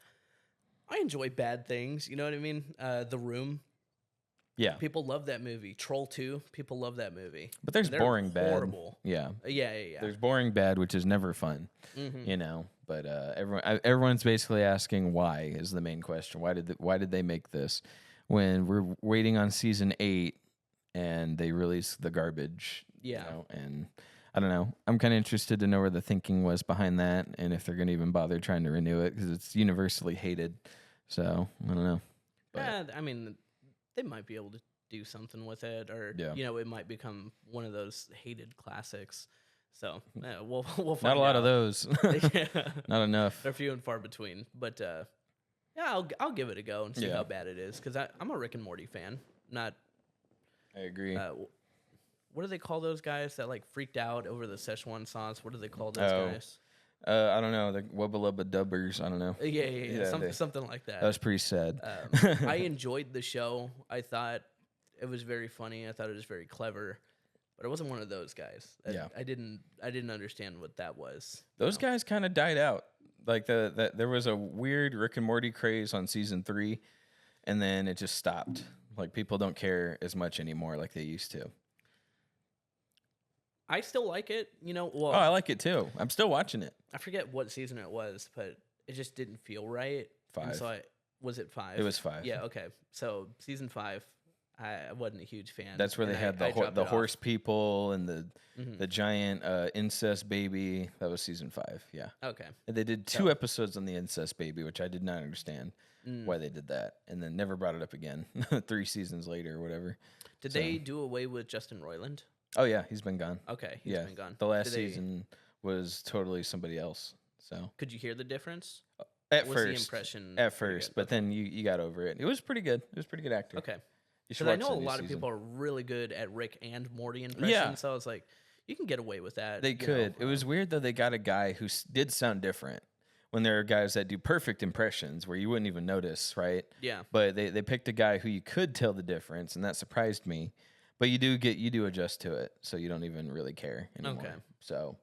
I enjoy bad things. You know what I mean? The Room. Yeah. People love that movie. Troll 2. People love that movie. But there's And they're boring bad. horrible. Yeah. Yeah. There's boring bad, which is never fun. You know, but everyone's basically asking why is the main question. Why did they make this when we're waiting on season 8 and they release the garbage? Yeah. You know, and I don't know. I'm kind of interested to know where the thinking was behind that and if they're going to even bother trying to renew it because it's universally hated. So I don't know. But, I mean, they might be able to do something with it, or you know, it might become one of those hated classics. So we'll find not a lot out. of those. Not enough. They're few and far between. But yeah, I'll give it a go and see how bad it is, because I'm a Rick and Morty fan. Not. I agree. What do they call those guys that like freaked out over the Szechuan sauce? What do they call those guys? I don't know. The Wubba Lubba Dubbers. I don't know. Yeah. Something like that. That was pretty sad. I enjoyed the show. I thought it was very funny. I thought it was very clever, but it wasn't one of those guys. I didn't understand what that was. Those guys kind of died out. Like there was a weird Rick and Morty craze on season 3, and then it just stopped. Like people don't care as much anymore like they used to. I still like it, you know. Well, Oh, I like it too. I'm still watching it. I forget what season it was, but it just didn't feel right. 5. And so was it 5? It was 5. Yeah. Okay. So season 5, I wasn't a huge fan. That's where they had the horse people and the giant incest baby. That was season 5. Yeah. Okay. And they did 2 episodes on the incest baby, which I did not understand why they did that, and then never brought it up again. 3 seasons later or whatever. Did they do away with Justin Roiland? Oh yeah, he's been gone. Okay, he's been gone. The last season was totally somebody else. So could you hear the difference? at Was first, the impression at pretty first, good? but then you got over it. It was pretty good. It was pretty good actor. Okay. You should Because I watch know the a new lot of season. people are really good at Rick and Morty impressions. Yeah. So I was like, you can get away with that. They you could. know. It was weird though. They got a guy who did sound different. When there are guys that do perfect impressions where you wouldn't even notice, right? Yeah. But they picked a guy who you could tell the difference, and that surprised me. But you do adjust to it, so you don't even really care anymore. Okay. So,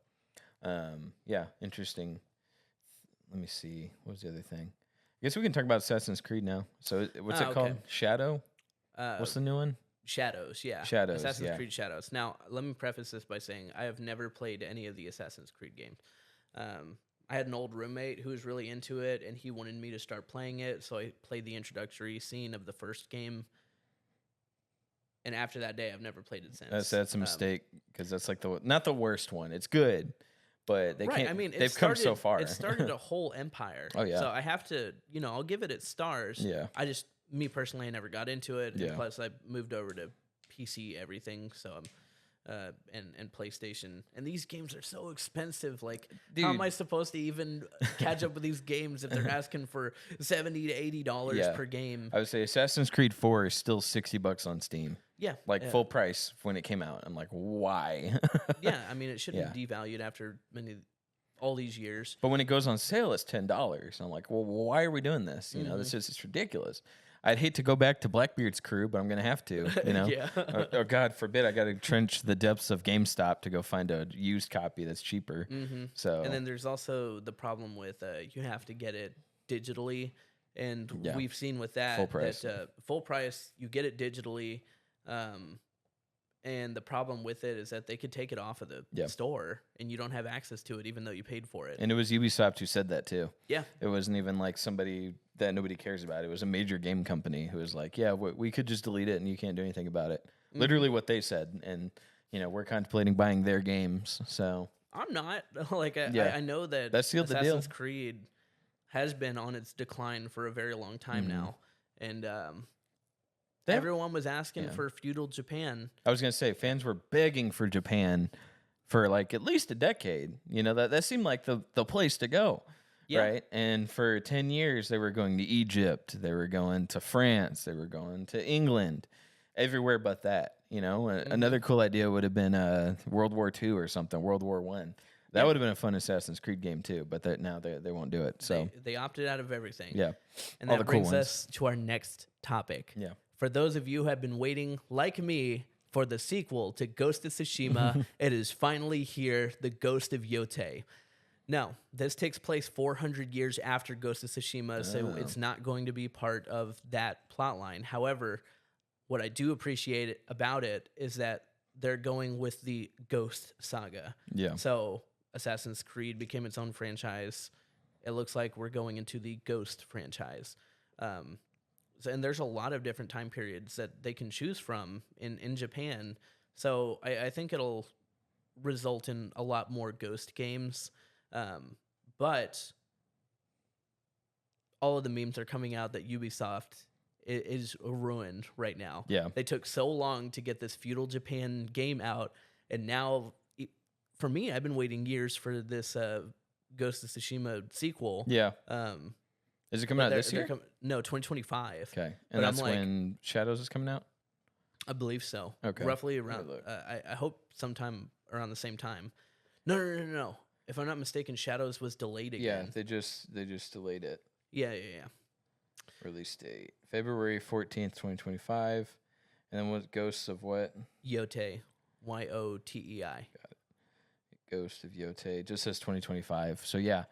yeah, interesting. let me see. What was the other thing? I guess we can talk about Assassin's Creed now. So what's it Okay. called? Shadow? Uh, What's the new one? Shadows, yeah. Shadows, Assassin's yeah. Creed Shadows. Now, let me preface this by saying I have never played any of the Assassin's Creed games. I had an old roommate who was really into it, and he wanted me to start playing it, so I played the introductory scene of the first game. And after that day, I've never played it since. That's a mistake because that's like not the worst one. It's good, but they Right. can't. I mean, They've come so far. It started a whole empire. Oh, yeah. So I have to, I'll give it its stars. Yeah. Me personally, I never got into it. Yeah. And plus, I moved over to PC everything. So I'm, and PlayStation. And these games are so expensive. Like, how am Dude. I supposed to even catch up with these games if they're asking for $70 to $80 Yeah. per game? I would say Assassin's Creed 4 is still $60 on Steam. Yeah. Like full price when it came out. I'm like, why? Yeah. I mean, it shouldn't Yeah. be devalued after all these years. But when it goes on sale, it's $10. I'm like, well, why are we doing this? You know, this is it's ridiculous. I'd hate to go back to Blackbeard's crew, but I'm gonna have to. You know, Yeah. or God forbid, I got to trench the depths of GameStop to go find a used copy that's cheaper. So And then there's also the problem with you have to get it digitally, and Yeah. we've seen with that Full price. that full price you get it digitally, and the problem with it is that they could take it off of the Yep. store, and you don't have access to it even though you paid for it. and it was Ubisoft who said that too. Yeah, It wasn't even like somebody that nobody cares about. It was a major game company who was like, yeah, we could just delete it and you can't do anything about it. Literally what they said. And, you know, we're contemplating buying their games. So I'm not like Yeah. I know that That sealed the deal. Assassin's Creed has been on its decline for a very long time now, and They have- everyone was asking Yeah. for feudal Japan. I was going to say, fans were begging for Japan for like at least a decade. You know, that seemed like the place to go. Yeah. Right. And for 10 years, they were going to Egypt. They were going to France. They were going to England, everywhere but that. You know, another cool idea would have been World War II or something, World War I. That would have been a fun Assassin's Creed game too, but now they won't do it. So They opted out of everything. yeah, And all that the cool brings ones. us to our next topic. Yeah. For those of you who have been waiting, like me, for the sequel to Ghost of Tsushima, it is finally here, The Ghost of Yotei. Now, this takes place 400 years after Ghost of Tsushima, so it's not going to be part of that plotline. However, what I do appreciate about it is that they're going with the Ghost saga. Yeah. So Assassin's Creed became its own franchise. It looks like we're going into the Ghost franchise. And there's a lot of different time periods that they can choose from in Japan. So I think it'll result in a lot more Ghost games. But all of the memes are coming out that Ubisoft is ruined right now. Yeah. They took so long to get this feudal Japan game out, and now, for me, I've been waiting years for this Ghost of Tsushima sequel. Yeah. Is it coming out They're- this year? No, 2025. Okay. But And I'm that's like- when Shadows is coming out? I believe so. Okay. Roughly Let me around. look. I hope sometime around the same time. No. If I'm not mistaken, Shadows was delayed Yeah, again. they just delayed it. Yeah. Release date February 14th, 2025. And then what Ghosts of what? Yotei, Yotei. Ghost of Yotei. It just says 2025. So yeah.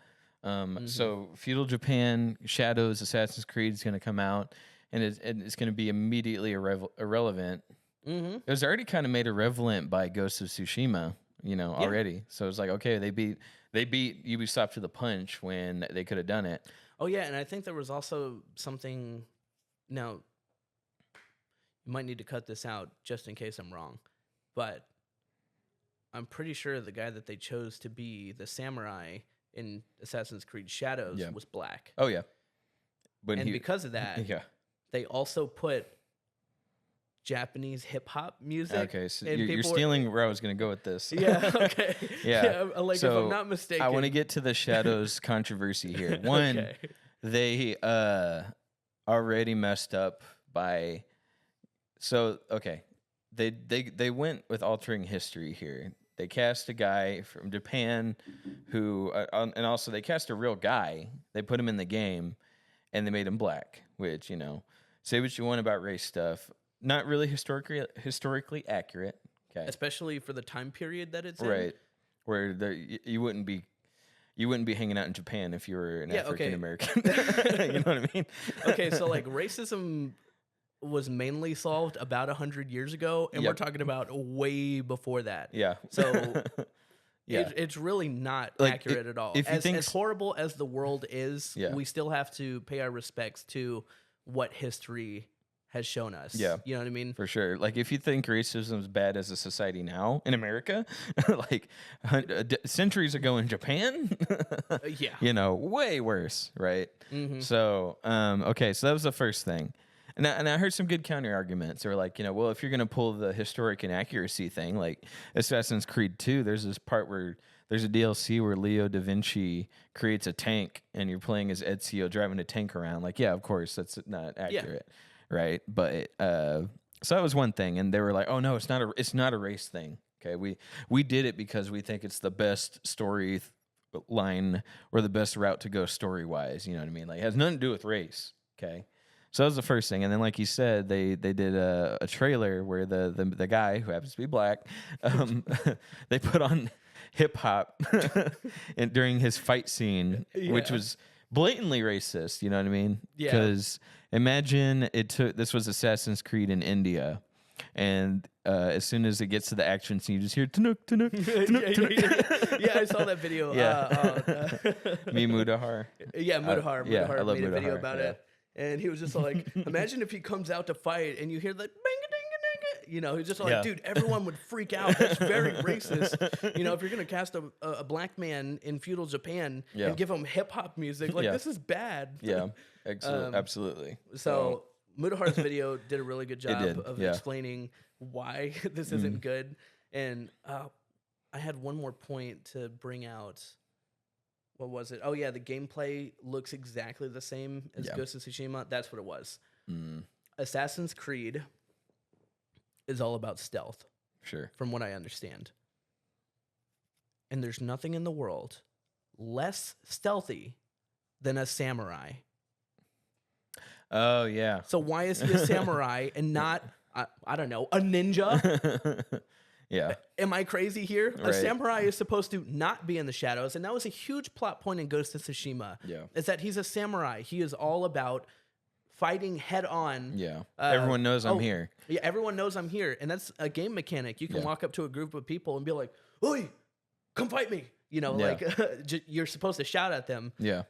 So feudal Japan, Shadows, Assassin's Creed is going to come out, and it's going to be immediately irrelevant. Mm-hmm. It was already kind of made irrelevant by Ghost of Tsushima, already. So it's like, okay, they beat Ubisoft to the punch when they could have done it. Oh yeah, and I think there was also something. Now, you might need to cut this out just in case I'm wrong, but I'm pretty sure the guy that they chose to be the samurai in Assassin's Creed Shadows Yeah. was black, Oh yeah, and because of that, yeah. they also put Japanese hip hop music. Okay, so and you're people were- stealing where I was going to go with this. Yeah. Okay. Yeah. Like if So, I'm not mistaken, I want to get to the Shadows controversy here. One, Okay. they already messed up by. So okay, they went with altering history here. They cast a guy from Japan who, and also they cast a real guy. They put him in the game, and they made him black. Which say what you want about race stuff, not really historically accurate. Okay, Especially for the time period that it's in. right, where you wouldn't be. you wouldn't be hanging out in Japan if you were an Yeah, African okay. American. You know what I mean? Okay, so like racism was mainly solved about 100 years ago, and we're Yep. talking about way before that. Yeah. So Yeah. it's really not Like accurate at all. if you think As horrible as the world is, yeah. we still have to pay our respects to what history has shown us. Yeah. You know what I mean? For sure. Like, if you think racism is bad as a society now in America, like centuries ago in Japan, Yeah. you know, way worse, right? Hmm. So, okay, so that was the first thing. And I heard some good counter arguments. They were like, you know, well, if you're going to pull the historic inaccuracy thing, like Assassin's Creed 2, there's this part where there's a DLC where Leo da Vinci creates a tank and you're playing as Ezio driving a tank around. Like, yeah, of course, that's not accurate, right? But so that was one thing. And they were like, oh, no, it's not a race thing. Okay, we did it because we think it's the best story line or the best route to go story wise. You know what I mean? Like, it has nothing to do with race. Okay. So that was the first thing, and then like you said, they did a trailer where the guy who happens to be black, they put on hip hop during his fight scene, which Yeah. was blatantly racist. You know what I mean? Yeah. Because imagine this was Assassin's Creed in India, and as soon as it gets to the action scene, you just hear Tanuk, Tanuk, Tanuk, Tanuk. Yeah, I saw that video. Me Mudahar. Yeah, Mudahar. Yeah, Mudahar I love made a video Mudahar, about yeah. it. And he was just like, imagine if he comes out to fight and you hear that bang-a-ding-a-ding-a. You know, he's just like, Yeah. dude, everyone would freak out. That's very racist. You know, if you're going to cast a black man in feudal Japan Yeah. and give him hip hop music, like, Yeah. this is bad. Yeah, absolutely. So Mudahar's video did a really good job did, of yeah. explaining why this isn't good. And I had one more point to bring out. What was it? Oh, yeah, the gameplay looks exactly the same as Yeah. Ghost of Tsushima. That's what it was. Mm, Assassin's Creed is all about stealth, sure. from what I understand. And there's nothing in the world less stealthy than a samurai. Oh yeah. So why is he a samurai and not, I don't know, a ninja? Yeah. Am I crazy here? A Right. samurai is supposed to not be in the shadows, and that was a huge plot point in Ghost of Tsushima. Yeah. Is that he's a samurai. He is all about fighting head on. Yeah. Everyone knows I'm here. Yeah, everyone knows I'm here, and that's a game mechanic. You can Yeah. walk up to a group of people and be like, "Oi, come fight me!" You know, Yeah. like you're supposed to shout at them Yeah.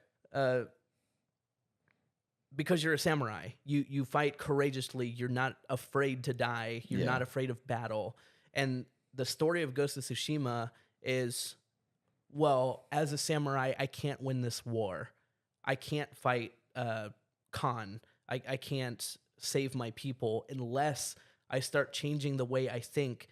because you're a samurai. You fight courageously. You're not afraid to die. You're Yeah. not afraid of battle. And the story of Ghost of Tsushima is, well, as a samurai, I can't win this war. I can't fight Khan. I can't save my people unless I start changing the way I think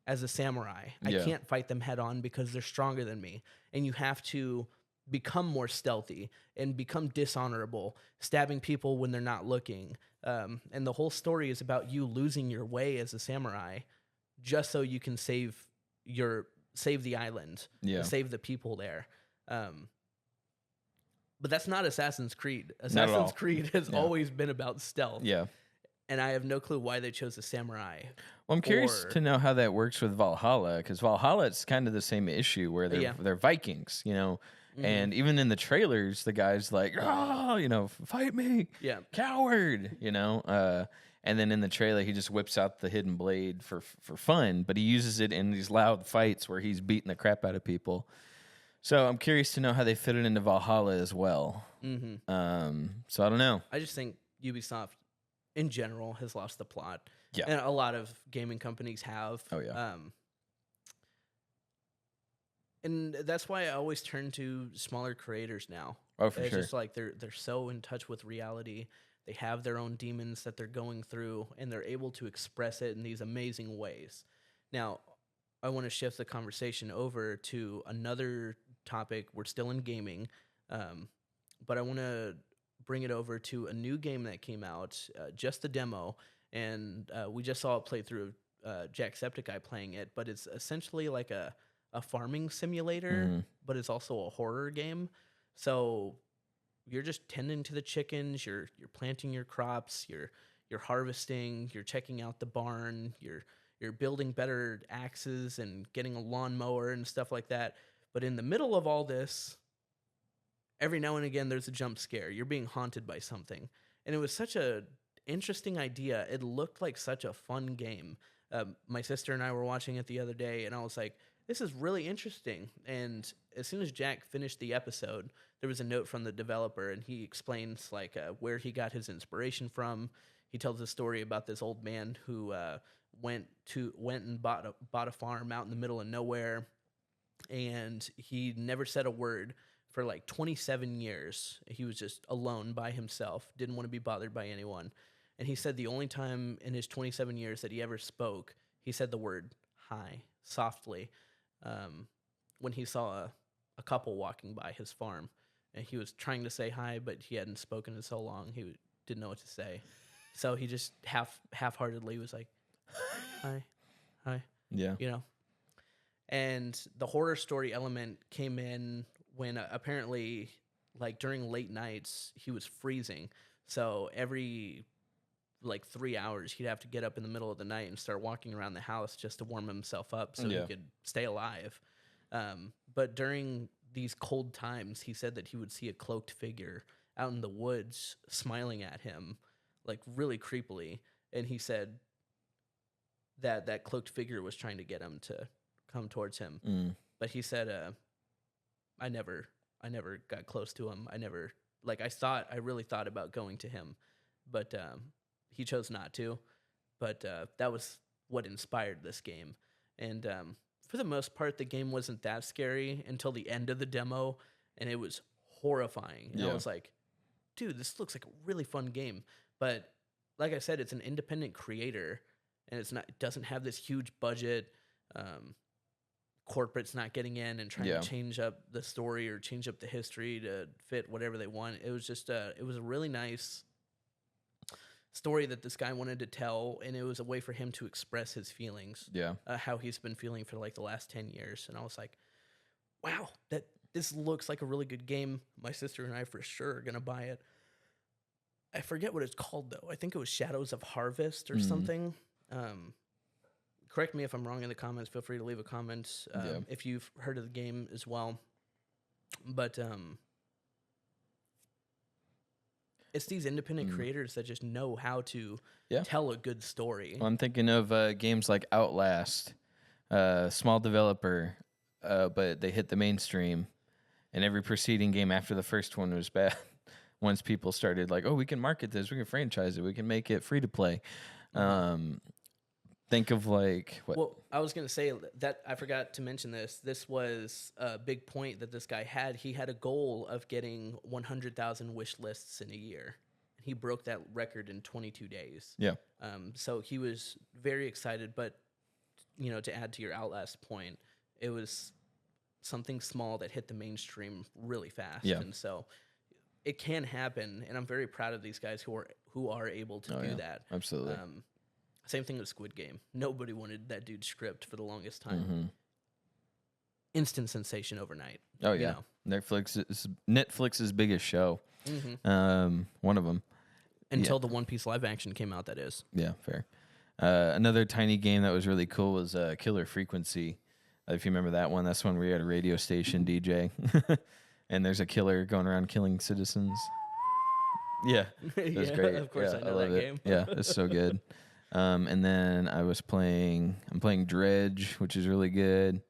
as a samurai. I Yeah. can't fight them head on because they're stronger than me. And you have to become more stealthy and become dishonorable, stabbing people when they're not looking. And the whole story is about you losing your way as a samurai just so you can save the island, Yeah. save the people there. But that's not Assassin's Creed. Not at all. Assassin's Creed has No. always been about stealth. Yeah. And I have no clue why they chose a samurai. Well, I'm curious Or- to know how that works with Valhalla, because Valhalla it's kind of the same issue where they're Yeah. they're Vikings, you know, Mhm. and even in the trailers, the guy's like, "Oh, you know, fight me, Yeah. coward," you know. And then in the trailer, he just whips out the hidden blade for fun, but he uses it in these loud fights where he's beating the crap out of people. So I'm curious to know how they fit it into Valhalla as well. So I don't know. I just think Ubisoft, in general, has lost the plot. Yeah. And a lot of gaming companies have. Oh, yeah. And that's why I always turn to smaller creators now. Oh, for It's sure. just like they're so in touch with reality. They have their own demons that they're going through, and they're able to express it in these amazing ways. Now, I want to shift the conversation over to another topic. We're still in gaming, but I want to bring it over to a new game that came out, just a demo, and we just saw it play through Jacksepticeye playing it, but it's essentially like a farming simulator, but it's also a horror game. So you're just tending to the chickens, you're planting your crops, you're harvesting, you're checking out the barn, you're building better axes and getting a lawnmower and stuff like that. But in the middle of all this, every now and again there's a jump scare. You're being haunted by something. And it was such a interesting idea. It looked like such a fun game. My sister and I were watching it the other day, and I was like, this is really interesting. And as soon as Jack finished the episode, there was a note from the developer, and he explains like where he got his inspiration from. He tells a story about this old man who went and bought a farm out in the middle of nowhere, and he never said a word for like 27 years. He was just alone by himself, didn't want to be bothered by anyone. And he said the only time in his 27 years that he ever spoke, he said the word hi softly when he saw a couple walking by his farm. And he was trying to say hi, but he hadn't spoken in so long, he didn't know what to say. So he just half-heartedly was like, hi, Yeah. you know. And the horror story element came in when apparently, like during late nights, he was freezing. So every like 3 hours, he'd have to get up in the middle of the night and start walking around the house just to warm himself up so he could stay alive. But during these cold times, he said that he would see a cloaked figure out in the woods smiling at him, like really creepily. And he said that that cloaked figure was trying to get him to come towards him. But he said, I never got close to him. I really thought about going to him, but he chose not to. But that was what inspired this game. And for the most part, the game wasn't that scary until the end of the demo, and it was horrifying. And I was like, dude, this looks like a really fun game. But like I said, it's an independent creator, and it doesn't have this huge budget. Corporate's not getting in and trying to change up the story or change up the history to fit whatever they want. It was just it was a really nice story that this guy wanted to tell, and it was a way for him to express his feelings. How he's been feeling for like the last 10 years. And I was like, wow, this looks like a really good game. My sister and I for sure are gonna buy it. I forget what it's called though. I think it was Shadows of Harvest or something. Correct me if I'm wrong in the comments. Feel free to leave a comment if you've heard of the game as well. But it's these independent creators that just know how to tell a good story. Well, I'm thinking of games like Outlast, small developer, but they hit the mainstream, and every preceding game after the first one was bad. Once people started like, oh, we can market this, we can franchise it, we can make it free to play. Think of like what? Well, I was gonna say that I forgot to mention this. This was a big point that this guy had. He had a goal of getting 100,000 wish lists in a year. He broke that record in 22 days. So he was very excited. But to add to your Outlast point, it was something small that hit the mainstream really fast. And so it can happen, and I'm very proud of these guys who are able to do that. Absolutely. Same thing with Squid Game. Nobody wanted that dude's script for the longest time. Instant sensation overnight. Oh yeah, Netflix's biggest show. One of them. Until the One Piece live action came out, that is. Yeah, fair. Another tiny game that was really cool was Killer Frequency. If you remember that one, that's one where you had a radio station DJ, and there's a killer going around killing citizens. Yeah, that's great. Of course, I know that game. Yeah, it's so good. And then I'm playing Dredge, which is really good.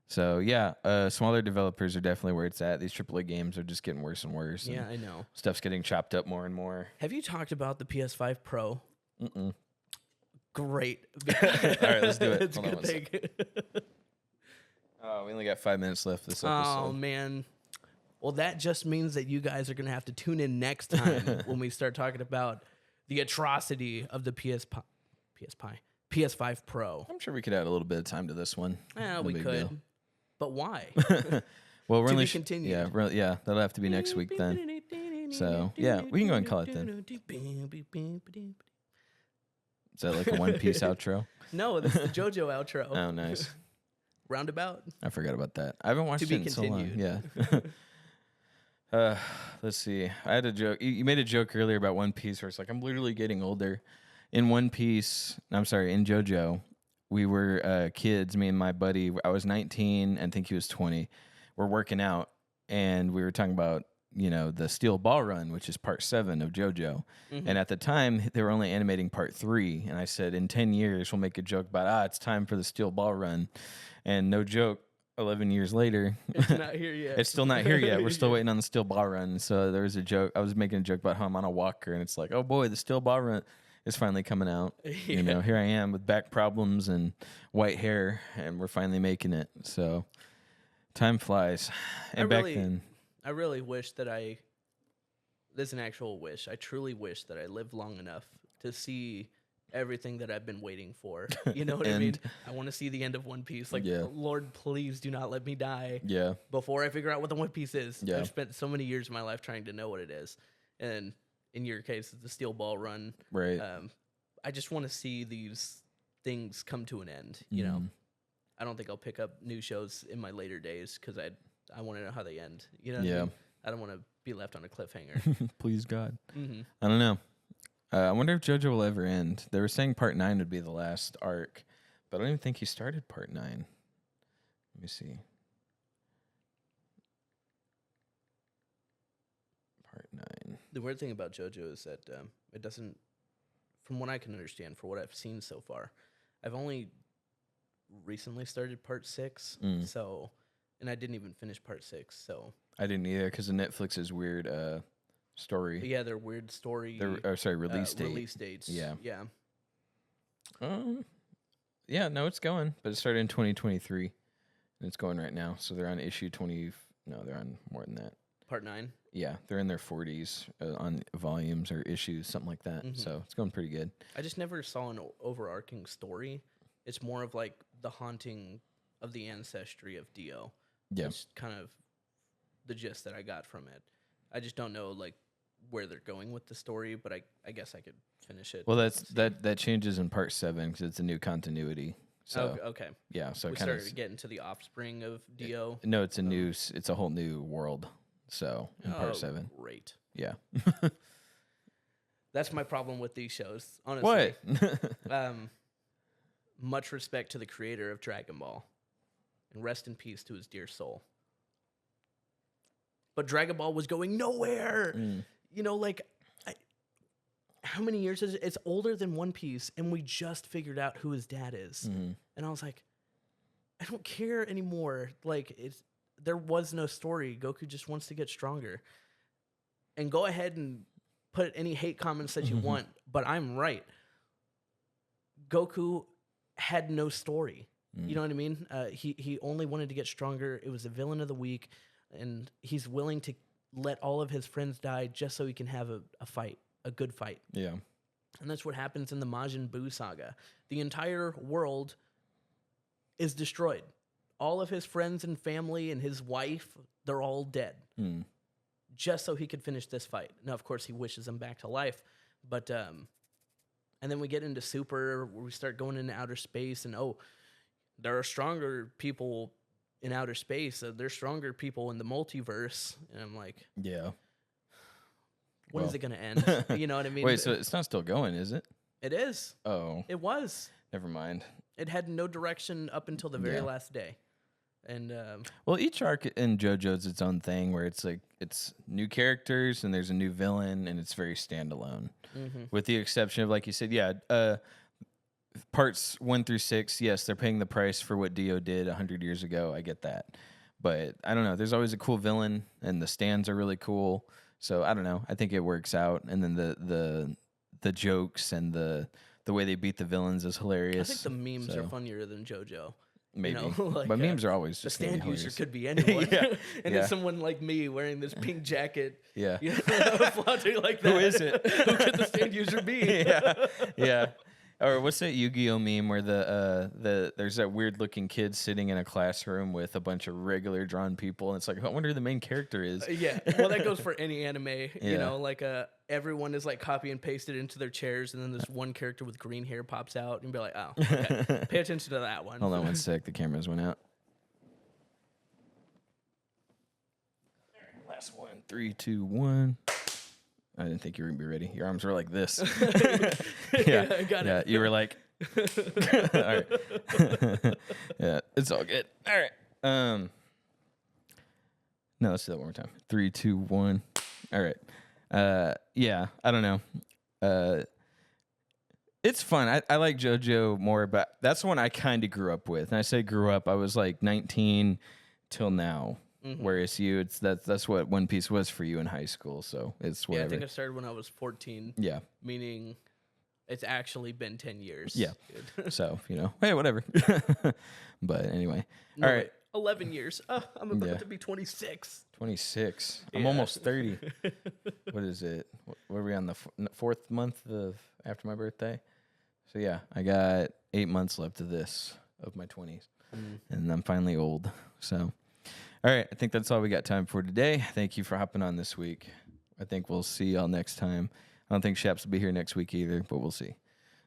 So yeah, smaller developers are definitely where it's at. These AAA games are just getting worse and worse. Yeah, I know. Stuff's getting chopped up more and more. Have you talked about the PS5 Pro? Great. All right, let's do it. It's a good thing. Oh, we only got 5 minutes left this episode. Oh man. Well, that just means that you guys are gonna have to tune in next time when we start talking about the atrocity of the PS5 Pro. I'm sure we could add a little bit of time to this one. Yeah, we could. Deal. But why? Well, we're to only be continued. Yeah, that'll have to be next week then. So yeah, we can go ahead and call it then. Is that like a One Piece outro? No, that's the JoJo outro. Oh, nice. Roundabout. I forgot about that. I haven't watched it in so long. Yeah. Let's see. I had a joke. You made a joke earlier about One Piece where it's like, I'm literally getting older. In One Piece, in JoJo, we were kids, me and my buddy. I was 19 and I think he was 20. We're working out, and we were talking about the Steel Ball Run, which is part 7 of JoJo. And at the time, they were only animating part 3. And I said, in 10 years, we'll make a joke about, it's time for the Steel Ball Run. And no joke, 11 years later, It's not here yet. it's still not here yet. We're still waiting on the Steel Ball Run. So there was a joke. I was making a joke about how I'm on a walker, and it's like, oh boy, the Steel Ball Run is finally coming out. Here I am with back problems and white hair, and we're finally making it. So time flies. And back then, I really wish that this is an actual wish. I truly wish that I lived long enough to see everything that I've been waiting for. You know what I mean? I want to see the end of One Piece. Like, Lord, please do not let me die before I figure out what the One Piece is. I've spent so many years of my life trying to know what it is. And in your case, it's the Steel Ball Run. Right. I just want to see these things come to an end, you know? I don't think I'll pick up new shows in my later days because I want to know how they end. You know what I mean? I don't want to be left on a cliffhanger. Please, God. I don't know. I wonder if JoJo will ever end. They were saying part 9 would be the last arc, but I don't even think he started part 9. Let me see. Part 9. The weird thing about JoJo is that it doesn't, from what I can understand, for what I've seen so far, I've only recently started part 6, so, and I didn't even finish part 6, so. I didn't either because of Netflix's weird story. Yeah, their weird story. Release date. Release dates. Yeah. Yeah. Yeah, no, it's going, but it started in 2023, and it's going right now. So they're on issue 20. No, they're on more than that. Part 9? Yeah, they're in their 40s on volumes or issues, something like that. So it's going pretty good. I just never saw an overarching story. It's more of like the haunting of the ancestry of Dio. Yeah. It's kind of the gist that I got from it. I just don't know like where they're going with the story, but I guess I could finish it. Well, that changes in part 7 because it's a new continuity. So okay. Yeah, so we it kind of started getting to the offspring of Dio. No, it's it's a whole new world. So in part 7. Great. Yeah. That's my problem with these shows, honestly. What? Much respect to the creator of Dragon Ball, and rest in peace to his dear soul. But Dragon Ball was going nowhere. You know, like, how many years is it? It's older than One Piece, and we just figured out who his dad is. And I was like, I don't care anymore. Like, there was no story. Goku just wants to get stronger. And go ahead and put any hate comments that you want, but I'm right. Goku had no story. You know what I mean? He only wanted to get stronger. It was the villain of the week, and he's willing to let all of his friends die just so he can have a fight, a good fight. Yeah. And that's what happens in the Majin Buu saga. The entire world is destroyed. All of his friends and family and his wife, they're all dead. Just so he could finish this fight. Now, of course, he wishes them back to life, but and then we get into Super, where we start going into outer space, and there are stronger people in outer space. There's stronger people in the multiverse, and I'm like, yeah. When is it going to end? You know what I mean? Wait, so it's not still going, is it? It is. Oh. It was. Never mind. It had no direction up until the very last day. And well, each arc in JoJo's its own thing, where it's like it's new characters and there's a new villain, and it's very standalone. With the exception of, like you said, parts 1 through 6, yes, they're paying the price for what Dio did 100 years ago. I get that, but I don't know. There's always a cool villain, and the stands are really cool. So I don't know. I think it works out, and then the jokes and the way they beat the villains is hilarious. I think the memes are funnier than JoJo. Maybe, you know, like, but memes are always the just stand user hilarious. could be anyone, and it's someone like me wearing this pink jacket, you know, flaunting like that. Who is it? Who could the stand user be? yeah. Or what's that Yu-Gi-Oh meme where there's that weird looking kid sitting in a classroom with a bunch of regular drawn people, and it's like, I wonder who the main character is. Yeah, well, that goes for any anime. You know, like everyone is like copy and pasted into their chairs, and then this one character with green hair pops out, and be like, oh, okay, pay attention to that one. Hold on one sec, the cameras went out. Last one, 3, 2, 1. I didn't think you were gonna be ready. Your arms were like this. I got it. You were like, all right. Yeah, it's all good. All right. No, let's do that one more time. 3, 2, 1. All right. Yeah, I don't know. It's fun. I like JoJo more, but that's the one I kind of grew up with. And I say grew up, I was like 19 till now. Whereas you, that's what One Piece was for you in high school. So it's Yeah, I whatever. think I started when I was 14. Yeah. Meaning it's actually been 10 years. Yeah. So, hey, whatever. But anyway. No, All right. wait, 11 years. Oh, I'm about Yeah. to be 26. 26. I'm Yeah. almost 30. What is it? What are we on the fourth month after my birthday? So yeah, I got 8 months left of my 20s, and I'm finally old. So, all right, I think that's all we got time for today. Thank you for hopping on this week. I think we'll see y'all next time. I don't think Shaps will be here next week either, but we'll see.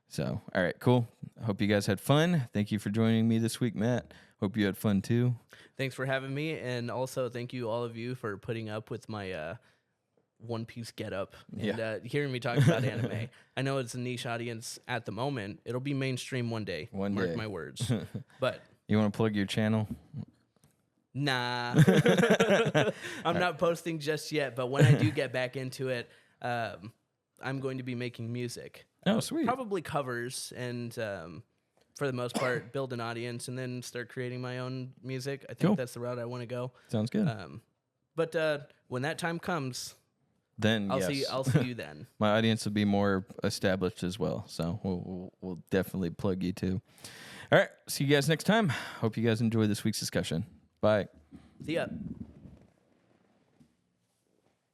So, all right, cool. Hope you guys had fun. Thank you for joining me this week, Matt. Hope you had fun too. Thanks for having me, and also thank you all of you for putting up with my One Piece getup and hearing me talk about anime. I know it's a niche audience at the moment. It'll be mainstream one day. Mark my words. But you want to plug your channel? Nah, I'm not posting just yet. But when I do get back into it, I'm going to be making music. Oh, sweet. Probably covers and. For the most part, build an audience and then start creating my own music. I think that's the route I want to go. Sounds good. But when that time comes, then I'll see you then. My audience will be more established as well, so we'll definitely plug you too. All right, see you guys next time. Hope you guys enjoyed this week's discussion. Bye. See ya.